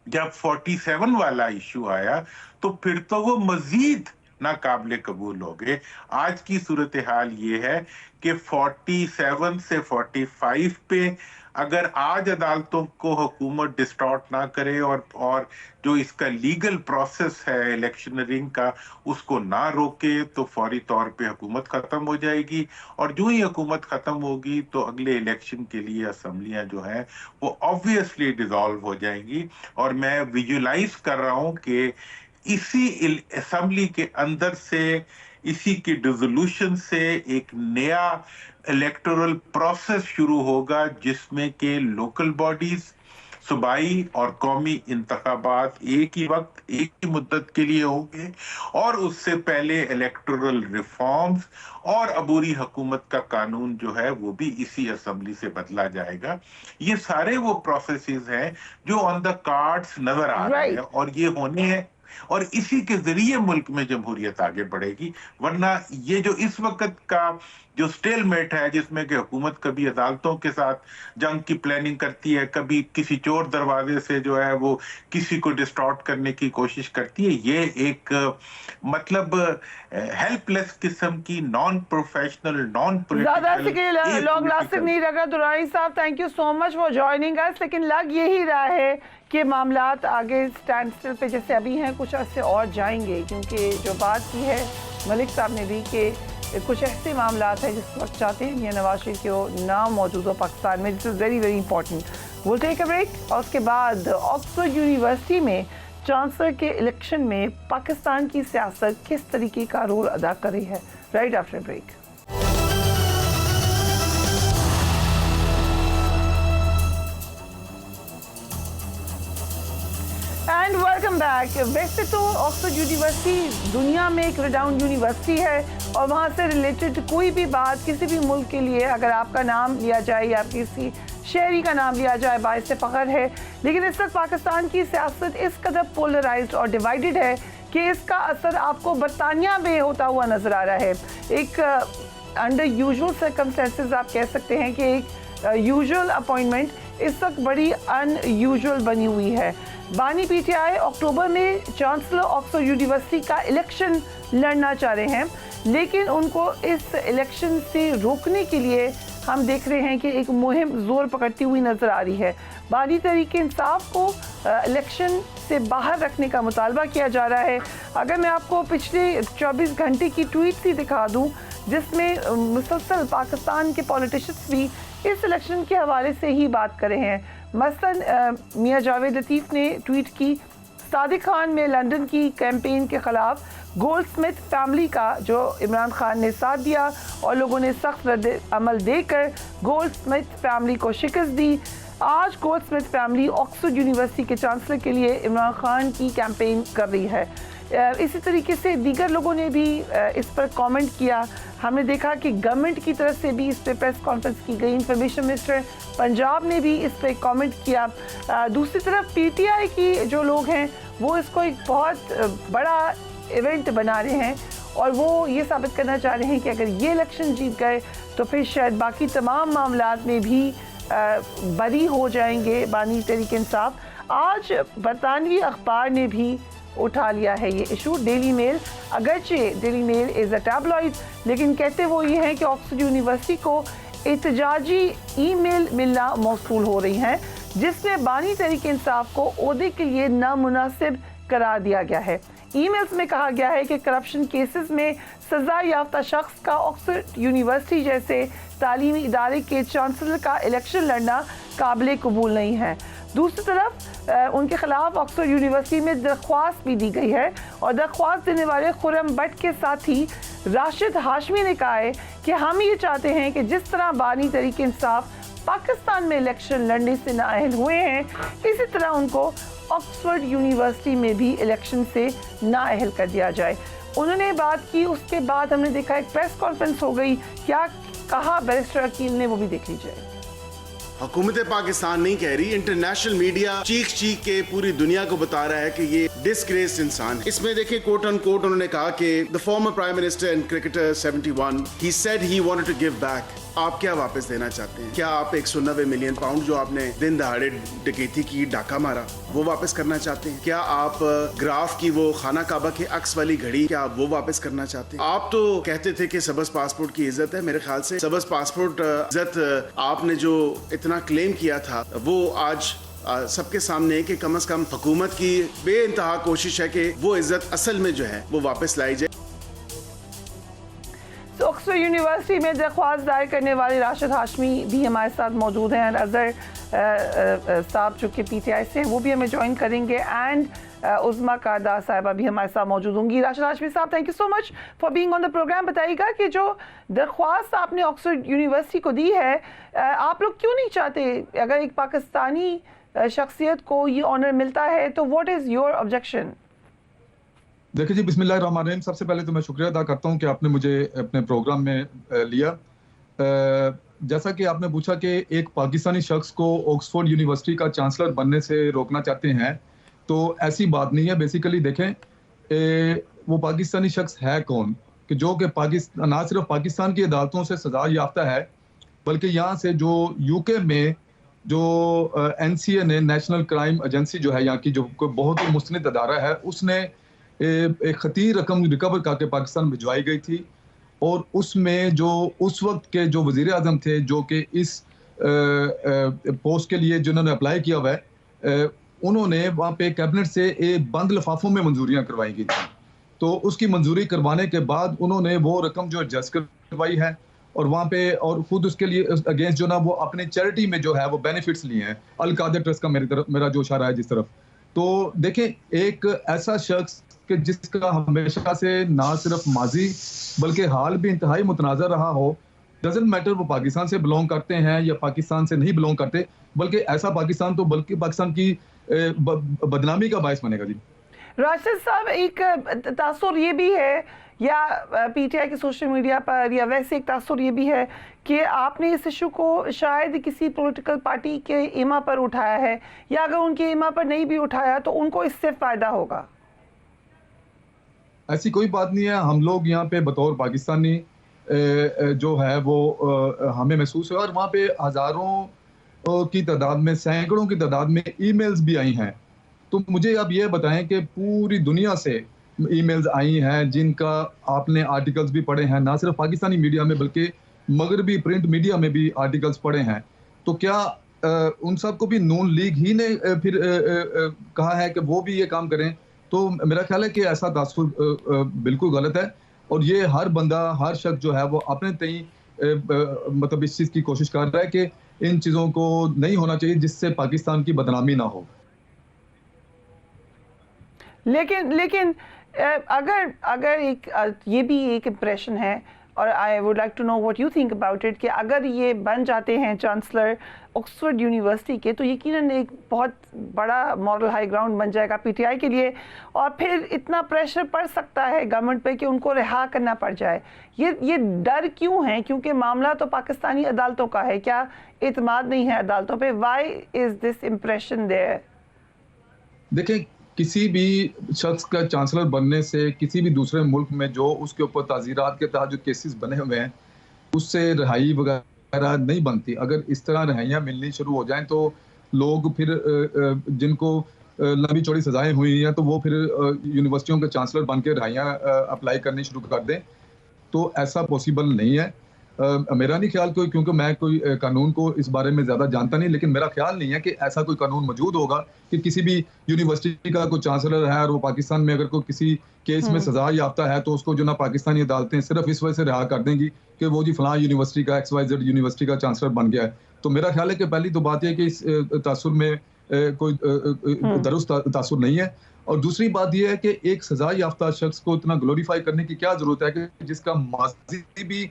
जब 47 वाला इश्यू आया तो फिर तो वो मजीद नाकाबिले कबूल हो गए। आज की सूरत हाल ये है कि 47 से 45 पे अगर आज अदालतों को हुकूमत डिस्टॉर्ट ना करे और जो इसका लीगल प्रोसेस है इलेक्शनरिंग का उसको ना रोके तो फौरी तौर पे हुकूमत खत्म हो जाएगी। और जो ही हुकूमत खत्म होगी तो अगले इलेक्शन के लिए असम्बलियां जो हैं वो ऑब्वियसली डिसॉल्व हो जाएंगी। और मैं विजुलाइज कर रहा हूं कि इसी असेंबली के अंदर से, इसी के डिसोल्यूशन से एक नया इलेक्टोरल प्रोसेस शुरू होगा जिसमें के लोकल बॉडीज, सूबाई और कौमी इंतखाबात एक ही वक्त एक ही मुद्दत के लिए होंगे और उससे पहले इलेक्टोरल रिफॉर्म्स और अबूरी हुकूमत का कानून जो है वो भी इसी असेंबली से बदला जाएगा। ये सारे वो प्रोसेसेस हैं जो ऑन द कार्ड्स नजर आ रहे हैं और ये होने हैं और इसी के जरिए मुल्क में जमहूरियत आगे बढ़ेगी। वरना ये जो इस वक्त का जो स्टेलमेट है जिसमें कि हुकूमत कभी अदालतों के साथ जंग की प्लानिंग करती है, कभी किसी चोर दरवाजे से जो है वो किसी को डिस्टॉर्ट करने की कोशिश करती है, ये एक मतलब हेल्पलेस किस्म की non professional non political long lasting नहीं लगा। दुरानी साहब thank you so much for joining अस। लेकिन लग यही रहा है कि मामलात आगे स्टैंड स्टिल पे जैसे अभी हैं कुछ अर्से और जाएंगे, क्योंकि जो बात की है मलिक साहब ने भी कि कुछ ऐसे मामलात हैं जिस वक्त चाहते हैं मियां नवाज शरीफ के वो ना मौजूद हो पाकिस्तान में। This is very very important. Will take a break और उसके बाद ऑक्सफोर्ड यूनिवर्सिटी में चांसलर के इलेक्शन में पाकिस्तान की सियासत किस तरीके का रोल अदा कर रही है। Right after break. And welcome back. वैसे तो ऑक्सफोर्ड यूनिवर्सिटी दुनिया में एक रिनाउंड यूनिवर्सिटी है और वहाँ से रिलेटेड कोई भी बात किसी भी मुल्क के लिए अगर आपका नाम लिया जाए या किसी शहरी का नाम लिया जाए बाइस फ़ख्र है। लेकिन इस वक्त पाकिस्तान की सियासत इस कदर पोलराइज्ड और डिवाइडेड है कि इसका असर आपको बरतानिया में होता हुआ नज़र आ रहा है। एक अंडर यूजुअल सर्कमस्टेंसेस आप कह सकते हैं कि एक यूजुअल अपॉइंटमेंट इस वक्त बड़ी अनयूजुअल बनी हुई है। बानी पीटीआई अक्टूबर में चांसलर ऑक्सफोर्ड यूनिवर्सिटी का इलेक्शन लड़ना चाह रहे हैं, लेकिन उनको इस इलेक्शन से रोकने के लिए हम देख रहे हैं कि एक मुहिम जोर पकड़ती हुई नज़र आ रही है। बानी तहरीक-ए-इंसाफ को इलेक्शन से बाहर रखने का मुतालबा किया जा रहा है। अगर मैं आपको पिछले 24 घंटे की ट्वीट ही दिखा दूं जिसमें मुसलसल पाकिस्तान के पॉलिटिशियंस भी इस इलेक्शन के हवाले से ही बात कर रहे हैं। मसलन मियां जावेद लतीफ़ ने ट्वीट की, सादिक खान में लंदन की कैंपेन के ख़िलाफ़ गोल्डस्मिथ फैमिली का जो इमरान खान ने साथ दिया और लोगों ने सख्त रद्द अमल देकर गोल्डस्मिथ फैमिली को शिकस्त दी। आज गोल्डस्मिथ फैमिली ऑक्सफोर्ड यूनिवर्सिटी के चांसलर के लिए इमरान खान की कैंपेन कर रही है। इसी तरीके से दीगर लोगों ने भी इस पर कमेंट किया। हमने देखा कि गवर्नमेंट की तरफ से भी इस पर प्रेस कॉन्फ्रेंस की गई। इंफॉर्मेशन मिनिस्टर पंजाब ने भी इस पर कमेंट किया। दूसरी तरफ पीटीआई की जो लोग हैं वो इसको एक बहुत बड़ा इवेंट बना रहे हैं और वो ये साबित करना चाह रहे हैं कि अगर ये इलेक्शन जीत गए तो फिर शायद बाकी तमाम मामलात में भी बरी हो जाएंगे बानी तहरीक-ए-इंसाफ। आज बरतानवी अखबार ने भी उठा लिया है ये इशू। डेली मेल, अगरचे daily mail is a tabloid, लेकिन कहते वो ये हैं कि ऑक्सफोर्ड यूनिवर्सिटी को एहतजाजी ईमेल मिलना मौसूल हो रही हैं जिसमें बानी तहरीक-ए-इंसाफ को ओहदे के लिए नामुनासिब करार दिया गया है। ईमेल्स में कहा गया है कि करप्शन केसेस में सजा याफ्ता शख्स का ऑक्सफोर्ड यूनिवर्सिटी जैसे तालीमी इदारे के चांसलर का इलेक्शन लड़ना काबिल कबूल नहीं है। दूसरी तरफ उनके खिलाफ ऑक्सफोर्ड यूनिवर्सिटी में दरख्वास्त भी दी गई है और दरख्वास्त देने वाले खुर्रम भट्ट के साथ ही राशिद हाशमी ने कहा है कि हम ये चाहते हैं कि जिस तरह बानी तहरीक-ए-इंसाफ पाकिस्तान में इलेक्शन लड़ने से नाअहल हुए हैं इसी तरह उनको ऑक्सफोर्ड यूनिवर्सिटी में भी इलेक्शन से नाअहल कर दिया जाए। उन्होंने बात की, उसके बाद हमने देखा एक प्रेस कॉन्फ्रेंस हो गई। क्या कहा बैरिस्टर अकील ने वो भी देख लीजिए। हुकूमत पाकिस्तान नहीं कह रही, इंटरनेशनल मीडिया चीख चीख के पूरी दुनिया को बता रहा है कि ये डिस्ग्रेस्ड इंसान है। इसमें देखिए कोट अन कोट उन्होंने कहा कि the former prime minister and cricketer 71 he said he wanted to give back. आप क्या वापस देना चाहते हैं? क्या आप 190 मिलियन पाउंड जो आपने दिन दहाड़े डकैती की, डाका मारा, वो वापस करना चाहते हैं? क्या आप ग्राफ की वो खाना काबा के अक्स वाली घड़ी, क्या आप वो वापस करना चाहते हैं? आप तो कहते थे कि सबस पासपोर्ट की इज्जत है। मेरे ख्याल से सबस पासपोर्ट इज्जत आपने जो इतना क्लेम किया था वो आज सबके सामने कि कम से कम हुकूमत की बेइंतहा कोशिश है कि वो इज्जत असल में जो है वो वापस लाई जाए। तो ऑक्सफोर्ड यूनिवर्सिटी में दरख्वास्त दायर करने वाले राशिद हाशमी भी हमारे साथ मौजूद हैं। अजहर साहब जो कि PTI से वो भी हमें ज्वाइन करेंगे एंड उज़मा कादा साहिबा भी हमारे साथ मौजूद होंगी। राशिद हाशमी साहब, thank you so much for being on the programme. बताइएगा कि जो दरख्वास्त आपने ऑक्सफोर्ड यूनिवर्सिटी को दी है, आप लोग क्यों नहीं चाहते, अगर एक पाकिस्तानी शख्सियत को ये ऑनर मिलता है तो व्हाट इज़ योर ऑब्जेक्शन? देखिए जी, बिस्मिल्लाहिर्रहमानिर्रहीम। सबसे पहले तो मैं शुक्रिया अदा करता हूं कि आपने मुझे अपने प्रोग्राम में लिया। जैसा कि आपने पूछा कि एक पाकिस्तानी शख्स को ऑक्सफोर्ड यूनिवर्सिटी का चांसलर बनने से रोकना चाहते हैं, तो ऐसी बात नहीं है। बेसिकली देखें, वो पाकिस्तानी शख्स है कौन कि जो कि पाकिस्तान ना सिर्फ पाकिस्तान की अदालतों से सजा याफ्ता है, बल्कि यहाँ से जो UK में जो NCA ने, नेशनल क्राइम एजेंसी जो है यहाँ की, जो बहुत ही मुस्तनिद अदारा है, उसने एक खतीर रकम रिकवर करके पाकिस्तान भिजवाई गई थी। और उसमें जो उस वक्त के जो वजीर आजम थे, जो कि इस पोस्ट के लिए जिन्होंने अप्लाई किया हुआ है, उन्होंने वहाँ पे कैबिनेट से एक बंद लिफाफों में मंजूरियाँ करवाई गई थी। तो उसकी मंजूरी करवाने के बाद उन्होंने वो रकम जो एडजस्ट करवाई है और वहाँ पे, और खुद उसके लिए अगेंस्ट जो ना वो अपने चैरिटी में जो है वो बेनिफिट्स लिए हैं। अल कादर ट्रस्ट का मेरा जो इशारा है जिस तरफ। तो देखें, एक ऐसा शख्स कि जिसका हमेशा से ना सिर्फ माजी बल्कि हाल भी इंतहाई मुतनाज़ा रहा हो, डजंट मैटर वो पाकिस्तान से बिलोंग करते हैं या पाकिस्तान से नहीं बिलोंग करते, बल्कि ऐसा पाकिस्तान तो बल्कि पाकिस्तान की बदनामी का बायस बनेगा जी। राशिद साहब, एक तासुर ये भी है, या PTI के सोशल मीडिया पर या वैसे एक तासुर ये भी है कि आपने इस इशू को शायद किसी पॉलिटिकल पार्टी के इमा पर उठाया है, या अगर उनके इमा पर नहीं भी उठाया तो उनको इससे फ़ायदा होगा। ऐसी कोई बात नहीं है। हम लोग यहाँ पे बतौर पाकिस्तानी जो है वो हमें महसूस है, और वहाँ पे हज़ारों की तादाद में, सैकड़ों की तादाद में ईमेल्स भी आई हैं। तो मुझे अब ये बताएं कि पूरी दुनिया से ईमेल्स आई हैं जिनका आपने आर्टिकल्स भी पढ़े हैं, ना सिर्फ पाकिस्तानी मीडिया में बल्कि मगरबी प्रिंट मीडिया में भी आर्टिकल्स पढ़े हैं। तो क्या उन सबको भी नून लीग ही ने फिर कहा है कि वो भी ये काम करें? तो मेरा ख्याल है कि ऐसा तासुर बिल्कुल गलत है, और ये हर बंदा, हर शख्स जो है वो अपने तई मतलब इस चीज़ की कोशिश कर रहा है कि इन चीज़ों को नहीं होना चाहिए जिससे पाकिस्तान की बदनामी ना हो। लेकिन अगर एक ये भी एक इम्प्रेशन है, और I would like to know what you think about it, कि अगर ये बन जाते हैं चांसलर ऑक्सफोर्ड यूनिवर्सिटी के, तो यकीनन एक बहुत बड़ा मॉरल हाई ग्राउंड बन जाएगा PTI के लिए, और फिर इतना प्रेशर पड़ सकता है गवर्नमेंट पे कि उनको रिहा करना पड़ जाए। ये डर क्यों है? क्योंकि मामला तो पाकिस्तानी अदालतों का है। क्या एतमाद नहीं है अदालतों पे? Why is this impression there? देखिए, किसी भी शख्स का चांसलर बनने से किसी भी दूसरे मुल्क में जो उसके ऊपर ताज़ीरात के तहत जो केसेस बने हुए हैं, उससे रिहाई वगैरह नहीं बनती। अगर इस तरह रिहाइयाँ मिलनी शुरू हो जाएं तो लोग फिर जिनको लंबी चौड़ी सजाएं हुई हैं तो वो फिर यूनिवर्सिटियों के चांसलर बन के रिहाइयाँ अप्लाई करनी शुरू कर दें। तो ऐसा पॉसिबल नहीं है। मेरा नहीं ख्याल कोई, क्योंकि मैं कोई कानून को इस बारे में ज़्यादा जानता नहीं, लेकिन मेरा ख्याल नहीं है कि ऐसा कोई कानून मौजूद होगा कि किसी भी यूनिवर्सिटी का कोई चांसलर है और वो पाकिस्तान में अगर कोई किसी केस में सजा याफ्ता है तो उसको जो ना पाकिस्तानी अदालतें सिर्फ इस वजह से रिहा कर देंगी कि वो जी फलां यूनिवर्सिटी का XYZ यूनिवर्सिटी का चांसलर बन गया है। तो मेरा ख्याल है कि पहली तो बात यह कि इस तासुर में कोई दुरुस्त तासुर नहीं है, और दूसरी बात यह है कि एक सजा याफ्ता शख्स को इतना ग्लोरीफाई करने की क्या जरूरत है कि जिसका माजी भी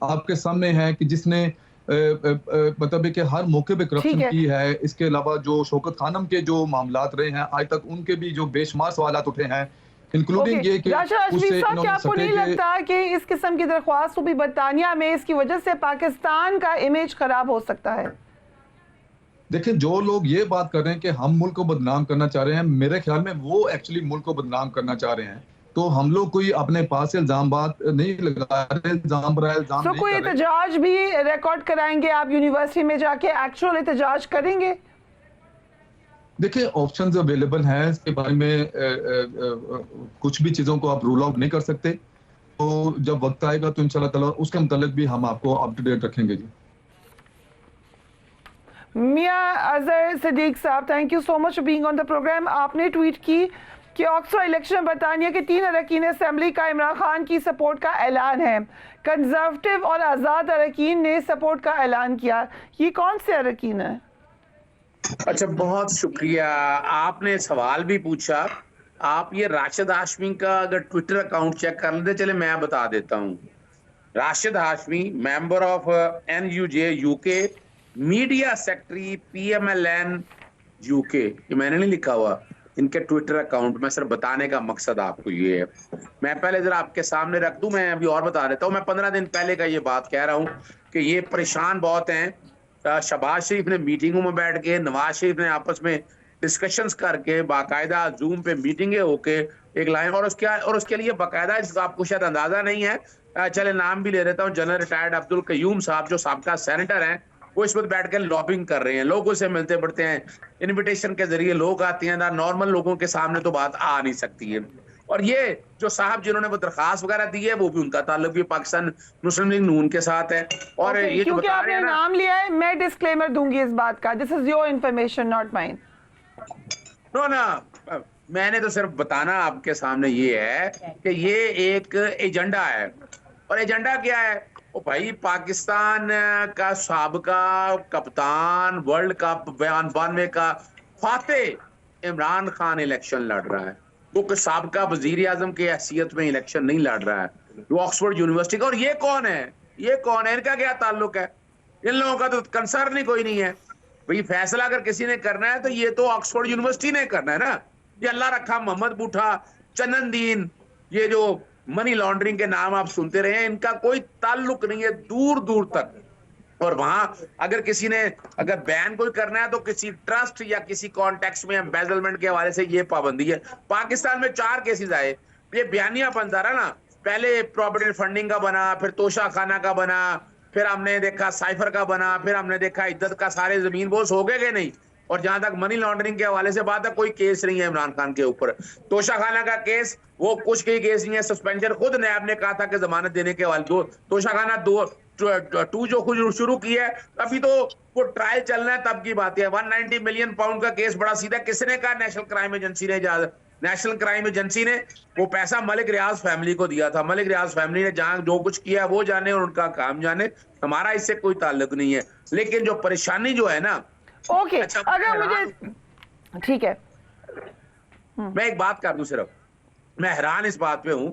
आपके सामने है, कि जिसने मतलब कि हर मौके पे करप्शन की है। इसके अलावा जो शौकत खानम के जो मामलात रहे हैं आज तक, उनके भी जो बेशुमार सवालात उठे हैं, इंक्लूडिंग ये कि उससे क्या आपको नहीं लगता कि इस किस्म की दरख्वास्त भी बरतानिया में, इसकी वजह से पाकिस्तान का इमेज खराब हो सकता है? देखिए, जो लोग ये बात कर रहे हैं कि हम मुल्क को बदनाम करना चाह रहे हैं, मेरे ख्याल में वो एक्चुअली मुल्क को बदनाम करना चाह रहे हैं। तो हम लोग कोई अपने पास से इल्जाम बात नहीं लगा रहे, इल्जाम पर इल्जाम तो नहीं कोई कर रहे। एहतजाज भी रिकॉर्ड कराएंगे आप यूनिवर्सिटी में जाके, एक्चुअल एहतजाज करेंगे? देखिए ऑप्शंस अवेलेबल हैं, इसके बारे में कुछ भी चीजों को आप रूल आउट नहीं कर सकते। तो जब वक्त आएगा तो इंशाल्लाह ताला उसके मुतालिक भी हम आपको अप टू डेट रखेंगे जी। मियां अजहर सिद्दीक साहब, thank you so much for being on the programme. आपने ट्वीट की कि ऑक्सफोर्ड इलेक्शन बरतानिया के 3 अरकान असेंबली का इमरान खान की सपोर्ट का ऐलान है। कंजर्वेटिव और आज़ाद अरकान ने सपोर्ट का ऐलान किया। ये कौन से अरकान है? अच्छा, बहुत शुक्रिया। आपने सवाल भी पूछा। आप ये राशिद हाशमी का अगर ट्विटर अकाउंट चेक कर लेते, चले मैं बता देता हूँ। Rashid Hashmi, member of NUJ UK, media secretary PMLN UK, ये मैंने नहीं लिखा हुआ इनके ट्विटर अकाउंट में, सिर्फ बताने का मकसद आपको ये है। मैं पहले जरा आपके सामने रख दूं, मैं अभी और बता देता हूँ। मैं 15 दिन पहले का ये बात कह रहा हूँ कि ये परेशान बहुत हैं। शहबाज शरीफ ने मीटिंगों में बैठ के, नवाज शरीफ ने आपस में डिस्कशंस करके, बाकायदा जूम पे मीटिंगें होके एक लाइन, और उसके लिए बाकायदा, आपको शायद अंदाजा नहीं है, चले नाम भी ले लेता हूँ, जनरल रिटायर्ड अब्दुल कयूम साहब जो साबका सेनेटर हैं, वो इस वक्त बैठ कर लॉबिंग कर रहे हैं, लोगों से मिलते बढ़ते हैं, इनविटेशन के जरिए लोग आते हैं ना, नॉर्मल लोगों के सामने तो बात आ नहीं सकती है। और ये जो साहब जिन्होंने वो दरखास्त वगैरह दी है, वो भी उनका ताल्लुक भी पाकिस्तान मुस्लिम लीग नून के साथ है। और ये जो क्योंकि आपने नाम लिया है, मैं डिस्क्लेमर दूंगी इस बात का, this is your information not mine. No ना, मैंने तो सिर्फ बताना आपके सामने ये है कि ये एक एजेंडा है। और एजेंडा क्या है? ओ भाई, पाकिस्तान का साबका कप्तान, वर्ल्ड कप 92 का फातेह इमरान खान इलेक्शन लड़ रहा है। वो साबका वजीर आजम की हैसियत में इलेक्शन नहीं लड़ रहा है, वो ऑक्सफोर्ड यूनिवर्सिटी का। और ये कौन है? ये कौन है? इनका क्या ताल्लुक है? इन लोगों का तो कंसर्न ही कोई नहीं है। भाई फैसला अगर किसी ने करना है तो ये तो ऑक्सफोर्ड यूनिवर्सिटी ने करना है ना। ये अल्लाह रखा मोहम्मद बूठा, चंदन दीन, ये जो मनी लॉन्ड्रिंग के नाम आप सुनते रहे, इनका कोई ताल्लुक नहीं है दूर दूर तक। और वहां अगर किसी ने अगर बैन कोई करना है तो किसी ट्रस्ट या किसी कॉन्टेक्स्ट में एम्बेजलमेंट के हवाले से ये पाबंदी है। पाकिस्तान में 4 केसेस आए, ये बयानियापन था ना, पहले प्रॉपर्टी फंडिंग का बना, फिर तोशा खाना का बना, फिर हमने देखा साइफर का बना, फिर हमने देखा इद्दत का, सारे जमीन बोस हो गए नहीं। और जहां तक मनी लॉन्ड्रिंग के हवाले से बात है, कोई केस नहीं है इमरान खान के ऊपर। तोशा खाना का केस, वो कुछ कई केस नहीं है, सस्पेंशन खुद नैब ने कहा था कि जमानत देने के हवाले। तोशा खाना 2 जो खुद शुरू की है, अभी तो वो ट्रायल चलना है, तब की बात है। 190 मिलियन पाउंड का केस बड़ा सीधा। किसने कहा? नेशनल क्राइम एजेंसी ने। नेशनल क्राइम एजेंसी ने वो पैसा मलिक रियाज फैमिली को दिया था। मलिक रियाज फैमिली ने जहां जो कुछ किया वो जाने और उनका काम जाने, हमारा इससे कोई ताल्लुक नहीं है। लेकिन जो परेशानी जो है ना, ओके, अगर मुझे ठीक है, मैं एक बात कर दूं, सिर्फ मैं हैरान इस बात पे हूं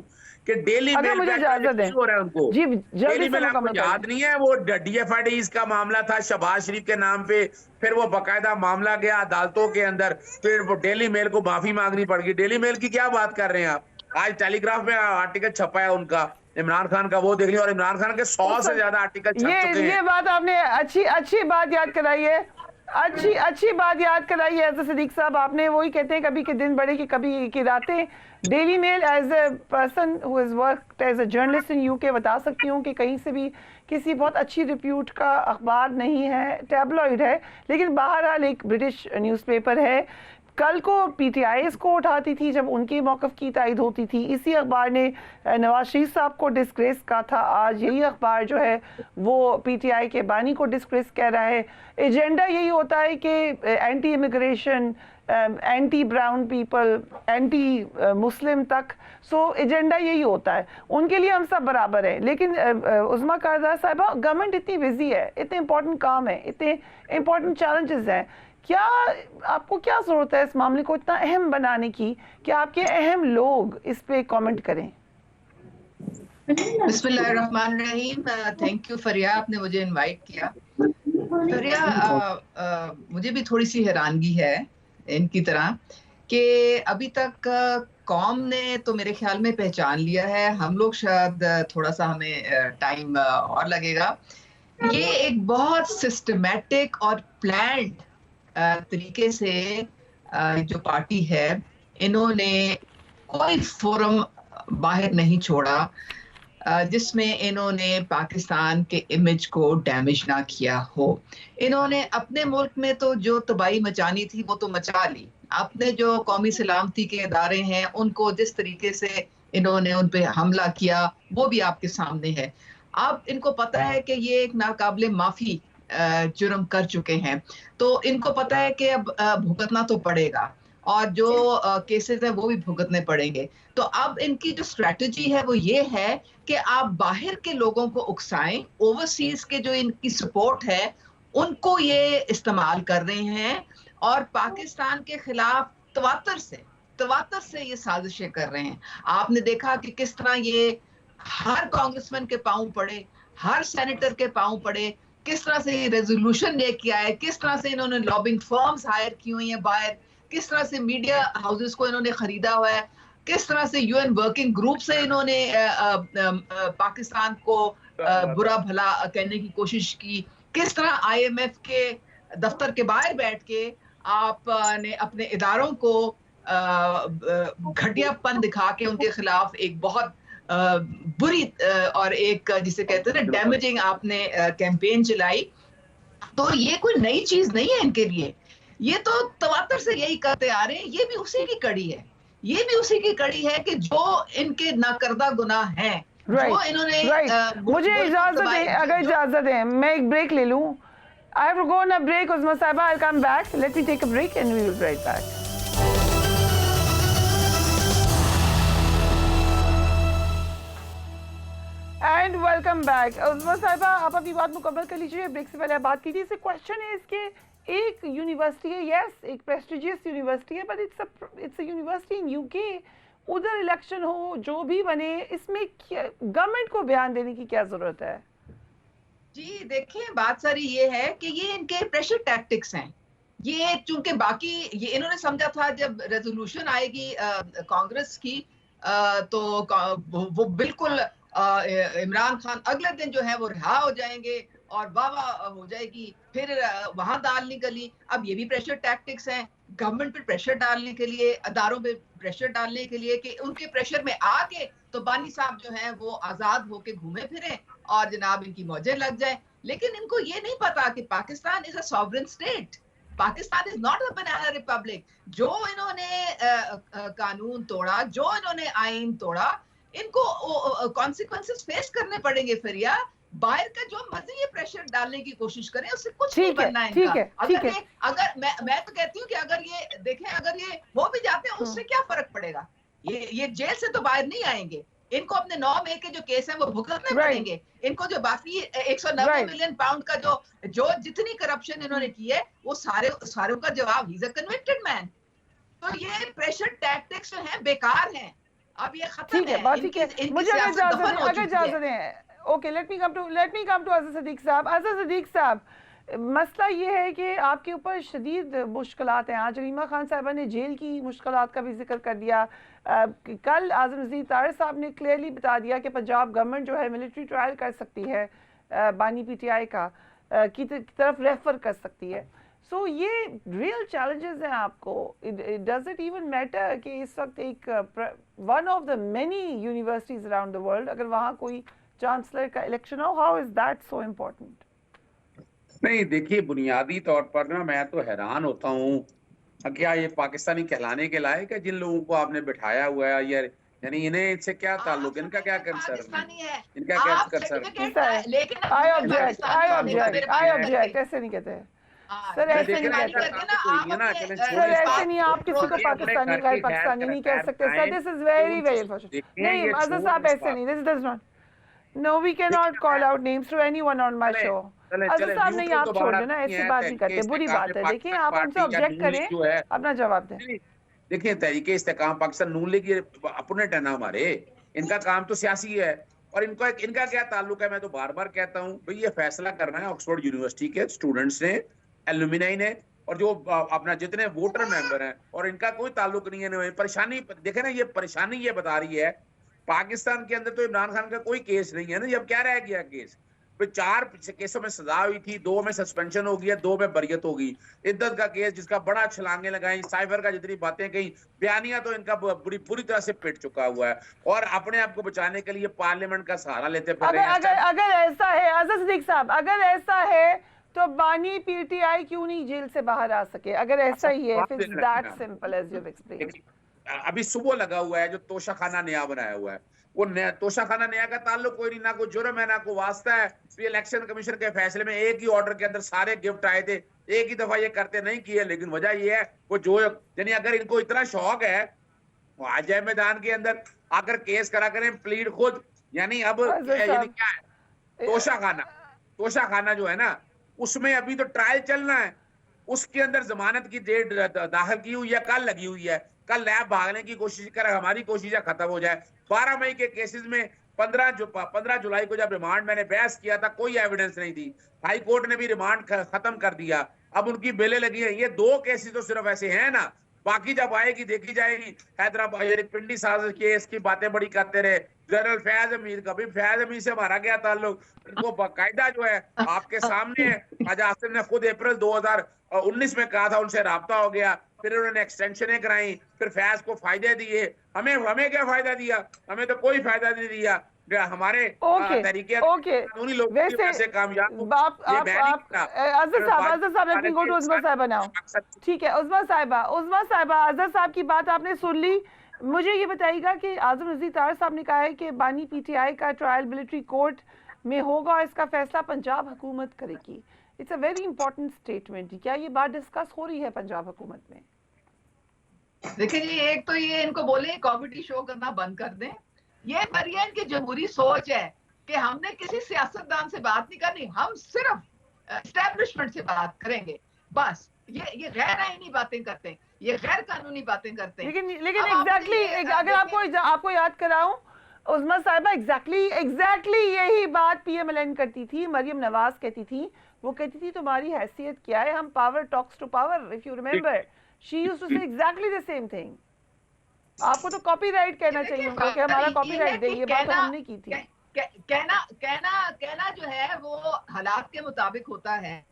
कि डेली मेल मुझे इजाजत दें, हो रहा है उनको। जी डेली मेल आपको याद नहीं है? वो DFIDs का मामला था शहबाज शरीफ के नाम पे, फिर वो बाकायदा मामला गया अदालतों के अंदर, फिर वो डेली मेल को माफी मांगनी पड़ गई। डेली मेल की क्या बात कर रहे हैं आप? आज टेलीग्राफ में आर्टिकल छपा है उनका, इमरान खान का, वो देख लिया। और इमरान खान के 100 से ज्यादा आर्टिकल छप चुके हैं। ये बात आपने अच्छी बात याद कराई है, अच्छी बात याद कराई है सिद्दीक साहब। आपने वही कहते हैं कभी के दिन बड़े कि कभी की रातें। Daily Mail as a person who is worked as a journalist in UK बता सकती हूँ कि कहीं से भी किसी बहुत अच्छी रिप्यूट का अखबार नहीं है, टैबलॉइड है, लेकिन बहरहाल एक ब्रिटिश न्यूज़पेपर है। कल को PTI इसको उठाती थी जब उनके मौक़िफ़ की तायद होती थी। इसी अखबार ने नवाज शरीफ साहब को डिस्ग्रेस कहा था। आज यही अखबार जो है वो PTI के बानी को डिस्ग्रेस कह रहा है। एजेंडा यही होता है कि anti immigration, anti brown people, anti Muslim तक, सो एजेंडा यही होता है। उनके लिए हम सब बराबर हैं। लेकिन उज़्मा कारज़ाई साहिबा, गवर्नमेंट इतनी बिजी है, इतने इंपॉर्टेंट काम है, इतने इंपॉर्टेंट चैलेंजेस हैं, क्या आपको क्या ज़रूरत है इस मामले को इतना अहम बनाने की कि आपके अहम लोग इस पे कमेंट करें? बिस्मिल्लाहिर्रहमानिर्रहीम। थैंक यू फरिया, आपने मुझे इनवाइट किया। फरिया, मुझे भी थोड़ी सी हैरानगी है इनकी तरह कि अभी तक कौम ने तो मेरे ख्याल में पहचान लिया है, हम लोग शायद थोड़ा सा हमें टाइम और लगेगा। ये एक बहुत सिस्टमेटिक और प्लान्ड तरीके से जो पार्टी है, इन्होंने कोई फोरम बाहर नहीं छोड़ा जिसमें इन्होंने पाकिस्तान के इमेज को डैमेज ना किया हो। इन्होंने अपने मुल्क में तो जो तबाही मचानी थी वो तो मचा ली। अपने जो कौमी सलामती के इदारे हैं उनको जिस तरीके से इन्होंने उन पे हमला किया वो भी आपके सामने है। अब इनको पता है कि ये एक नाकाबिले माफी जुर्म कर चुके हैं, तो इनको पता है कि अब भुगतना तो पड़ेगा और जो केसेस है वो भी भुगतने पड़ेंगे। तो अब इनकी जो स्ट्रेटजी है वो ये है कि आप बाहर के लोगों को उकसाएं, ओवरसीज के जो इनकी सपोर्ट है उनको ये इस्तेमाल कर रहे हैं और पाकिस्तान के खिलाफ तवातर से ये साजिशें कर रहे हैं। आपने देखा कि किस तरह ये हर कांग्रेसमैन के पांव पड़े, हर सेनेटर के पांव पड़े, किस तरह से ये रेजोल्यूशन लेके आए, किस तरह से इन्होंने लॉबिंग फर्म्स हायर की हुई हैं बाहर, किस तरह से मीडिया हाउसेस को इन्होंने खरीदा हुआ है, किस तरह से यूएन वर्किंग ग्रुप से इन्होंने पाकिस्तान को बुरा भला कहने की कोशिश की, किस तरह आईएमएफ के दफ्तर के बाहर बैठ के आपने अपने इदारों को घटियापन दिखा के उनके खिलाफ एक बहुत बुरी और एक जिसे कहते हैं ना डैमेजिंग आपने कैंपेन चलाई। तो ये कोई नई चीज नहीं है इनके लिए, ये तो तवातर से यही करते आ रहे हैं। ये भी उसी की कड़ी है, ये भी उसी की कड़ी है कि जो इनके नाकर्दा गुनाह हैं जो इन्होंने मुझे इजाजत दें, अगर इजाजत दें मैं एक ब्रेक ले लूं। I have to go on a break, Uzma Saiba. I'll come back. Let me take a break and we will be right back. And welcome back. Uzma Saiba, आप अपनी बात मुकम्मल कर लीजिए। ब्रेक से पहले आप बात की थी। इससे क्वेश्चन है इसके, एक यूनिवर्सिटी है, यस, एक प्रेस्टिजियस यूनिवर्सिटी है, but it's a university in UK. उधर इलेक्शन हो, जो भी बने, इसमें गवर्नमेंट को बयान देने की क्या जरूरत है? जी देखिए, बात सारी ये है कि ये इनके प्रेशर टैक्टिक्स हैं। ये चूंकि बाकी ये इन्होंने समझा था जब रेजोल्यूशन आएगी कांग्रेस की तो वो बिल्कुल इमरान खान अगले दिन जो है वो रिहा हो जाएंगे और वाह हो जाएगी, फिर वहां दाल निकली। अब ये भी प्रेशर टैक्टिक्स हैं, गवर्नमेंट पे प्रेशर डालने के लिए, अदारों पे प्रेशर डालने के लिए कि उनके प्रेशर में आके तो बानी साहब जो है वो आजाद होके घूमे फिरे और जनाब इनकी मौजें लग जाए। लेकिन इनको ये नहीं पता कि Pakistan is a sovereign state, Pakistan is not a banana Republic. जो इन्होंने कानून तोड़ा, जो इन्होंने आईन तोड़ा, इनको कॉन्सिक्वेंसेस फेस करने पड़ेंगे। फिर या बाहर का जो मर्जी ये प्रेशर डालने की कोशिश करें, उससे कुछ नहीं बनना है इनका। अगर मैं तो कहती हूँ कि अगर ये देखें, अगर ये हो भी जाते हैं उससे क्या फर्क पड़ेगा? ये जेल से तो बाहर नहीं आएंगे। इनको अपने 9 के जो केस है वो भुगतने पड़ेंगे। इनको जो बाकी 190 मिलियन पाउंड का जो जितनी करप्शन इन्होंने की है वो सारों का जवाब, he is a convicted man. तो ये प्रेशर टैक्टिक्स जो हैं बेकार हैं, अब ये खत्म है। मुझे इजाजत है। Okay, let me come to Azhar Sadiq साहब। अज़र सदीक साहब, मसला ये है कि आपके ऊपर शदीद मुश्किलात हैं। आज रीमा खान साहिबा ने जेल की मुश्किलात का भी जिक्र कर दिया। कल आज़म नज़ीर तारिक साहब ने क्लियरली बता दिया कि पंजाब गवर्नमेंट जो है मिलिट्री ट्रायल कर सकती है, बानी पीटीआई का की तरफ रेफर कर सकती है। सो ये रियल चैलेंजेस हैं आपको। डज इट इवन मैटर कि इस वक्त एक one of the many universities around the world, अगर वहाँ कोई चांसलर का इलेक्शन हो, how is that so important? नहीं देखिए, बुनियादी तौर पर ना मैं तो हैरान होता हूँ, क्या ये पाकिस्तानी कहलाने के लायक है जिन लोगों को आपने बिठाया हुआ है? यानी इन्हें इनसे क्या ताल्लुक, इनका क्या कंसर्न है, इनका क्या कंसर्न है? आई ऑब्जेक्ट ऐसे नहीं कहते सर, ऐसे नहीं कहते सर, ऐसे नहीं। आप किसी को पाकिस्तानी गैर पाकिस्तानी नहीं कह सकते sir. This is very very unfortunate. नहीं अज़र साहब, ऐसे नहीं। This does not, no we cannot call out names to anyone on my show। Azhar साहब नहीं, आप छोड़ देना, ऐसी बात नहीं करते, बुरी बात है। देखिए, आप हमसे ऑब्जेक्ट करें, अपना जवाब दें। देखिए, तहरीके इस्तेकाम पाकिस्तान नून लीग अपोनेंट है ना हमारे, इनका काम तो सियासी है। और इनका क्या ताल्लुक है? मैं तो बार बार कहता हूँ भाई, ये फैसला करना है ऑक्सफोर्ड यूनिवर्सिटी के स्टूडेंट्स ने, एलुमिनाई ने, और जो अपना जितने वोटर मेंबर हैं, और इनका कोई ताल्लुक नहीं है। परेशानी देखे ना, ये परेशानी ये बता रही है पाकिस्तान के अंदर तो इमरान खान का कोई केस नहीं है ना। अब क्या रह गया केस? तो 4 केसों में सजा हुई थी, 2 में सस्पेंशन हो गया, 2 में बरियत हो गई। इद्दत का केस जिसका बड़ा छलांगे लगाई, साइबर का जितनी बातें कही, बयानिया तो इनका पूरी तरह से पिट चुका हुआ है और अपने आप को बचाने के लिए पार्लियामेंट का सहारा लेते फिर रहे हैं। अगर ऐसा है आज़ाद सिद्दीकी साहब, अगर ऐसा है तो बानी पीटीआई क्यों नहीं जेल से बाहर आ सके? अगर ऐसा ही है, it's that simple as you explain. अभी सुबह लगा हुआ है जो तोशाखाना नया बनाया हुआ है, वो नया तोशाखाना नया का ताल्लुक कोई नहीं, ना कोई जुर्म है ना कोई वास्ता है। इलेक्शन कमीशन के फैसले में एक ही ऑर्डर के अंदर सारे गिफ्ट आए थे, एक ही दफा ये करते नहीं किए। लेकिन वजह ये है वो जो यानी अगर इनको इतना शौक है वो आ जाए मैदान के अंदर, आकर केस करा करें, प्लीड खुद। यानी अब यानी क्या है, तोशाखाना जो है ना उसमें अभी तो ट्रायल चलना है, उसके अंदर जमानत की डेट दाखिल की हुई है, कल लगी हुई है। कल लैब भागने की कोशिश कर, हमारी कोशिशें खत्म हो जाए। 12 मई के केसेस में 15 जुलाई को जब रिमांड मैंने बहस किया था, कोई एविडेंस नहीं थी, हाई कोर्ट ने भी रिमांड खत्म कर दिया। अब उनकी बेलें लगी है। ये 2 केसेस तो सिर्फ ऐसे हैं ना, बाकी जब आएगी देखी जाएगी। हैदराबाद पिंडी साजिश केस की बातें बड़ी करते रहे, जनरल फैज अमीर, कभी फैज अमीर से हमारा क्या ताल्लुक, इनको बाकायदा जो है आपके सामने है। ख्वाजा आसिफ ने खुद अप्रैल 2019 में कहा था, उनसे राब्ता हो गया, फिर उन्होंने एक्सटेंशनें कराई, फिर फैज को फायदे दिए। हमें क्या फायदा दिया? हमें तो कोई फायदा नहीं दिया। हमारे तरीके कानूनी लोगों की वजह से कामयाब। ठीक है उज़मा साहिबा, आज़ाद साहब की बात आपने सुन ली। मुझे ये बताइएगा कि आज़म नज़ीर तार साहब ने कहा है कि बानी पीटीआई का ट्रायल मिलिट्री कोर्ट में होगा और इसका फैसला पंजाब हुकूमत करेगी। It's a very important statement. क्या ये बात डिस्कस हो रही है पंजाब हुकूमत में? देखिए जी, एक तो ये इनको बोले कॉमेडी शो करना बंद कर दें। ये मरियम की जमहूरी सोच है कि हमने किसी सियासतदान से बात नहीं करनी, हम सिर्फ एस्टेब्लिशमेंट से बात करेंगे। बस ये गैर आईनी बातें करते हैं, ये गैर कानूनी बातें करते हैं। लेकिन एग्जैक्टली अगर आपको याद कराऊं उज़मा साहिबा, एग्जैक्टली यही बात पीएमएलएन करती थी, मरियम नवाज कहती थी। वो कहती थी तुम्हारी हैसियत क्या है, हम power talks to power, if you remember she used to say exactly the same thing. आपको तो कॉपीराइट कहना चाहिए उनको कि हमारा कॉपीराइट दे, ये बात हमने की थी। कहना जो है वो हालात के मुताबिक होता है,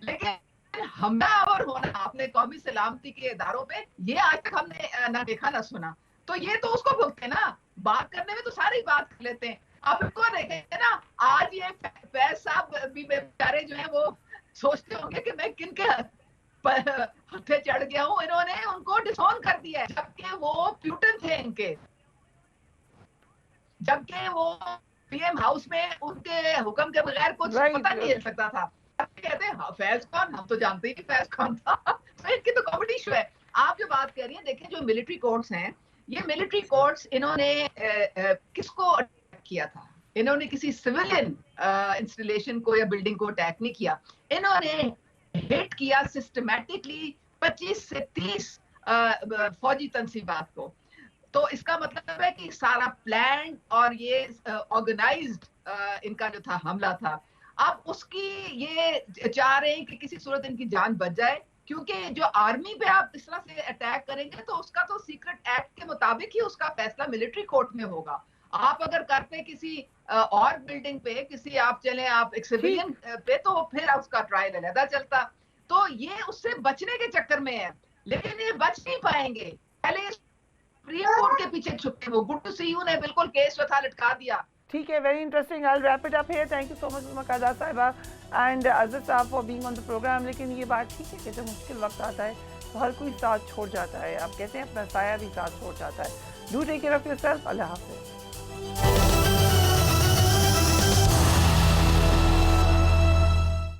लेकिन हमलावर होना अपने कौमी सलामती के इदारों पे ये आज तक हमने ना देखा ना सुना। तो ये तो उसको भुगते ना, बात करने में तो सारी बात कर लेते हैं। आप इनको देखें ना, आज ये फैज साहब भी बेचारे जो है वो सोचते होंगे कि मैं किन के हथे चढ़ गया हूँ। इन्होंने उनको डिसऑन कर दिया है, जबकि वो प्यूटन थे इनके, जबकि वो पीएम हाउस में उनके हुक्म के बगैर कुछ पता नहीं चल सकता था। कहते हैं फैज कौन, हम तो जानते ही नहीं फैज कौन था। तो इनकी तो कॉमेडी शो है। आप जो बात कर रही हैं, देखिए जो मिलिट्री कोर्ट्स हैं, ये मिलिट्री कोर्ट्स इन्होंने किसको अटैक किया था? इन्होंने किसी सिविलियन इंस्टॉलेशन को या बिल्डिंग को अटैक नहीं किया, इन्होंने हिट किया सिस्टमैटिकली 25 से 30 फौजी तंसीबात को। तो इसका मतलब है कि सारा प्लान और ये ऑर्गेनाइज्ड इनका जो था हमला था। अब उसकी ये चाह रहे हैं कि किसी सूरत इनकी जान बच जाए, क्योंकि जो आर्मी पे आप इस तरह से अटैक करेंगे तो उसका तो सीक्रेट एक्ट के मुताबिक ही उसका फैसला मिलिट्री कोर्ट में होगा। आप अगर करते किसी और बिल्डिंग पे, किसी आप चले आप एक सिविलियन पे, तो फिर उसका ट्रायल अलग चलता। तो ये उससे बचने के चक्कर में है, लेकिन ये बच नहीं पाएंगे। पहले सुप्रीम कोर्ट के पीछे छुपे वो गुड टू सी यू ने बिल्कुल केस जो था लटका दिया। ठीक है, very interesting. I will wrap it up here. Thank you so much मकादा साहिबा एंड आज़ाद साहब for being on the programme. लेकिन ये बात ठीक है कि जब मुश्किल वक्त आता है तो हर कोई साथ छोड़ जाता है। आप कहते हैं अपना साया भी साथ छोड़ जाता है। Do take care of yourself. अल्लाह हाफ़िज़।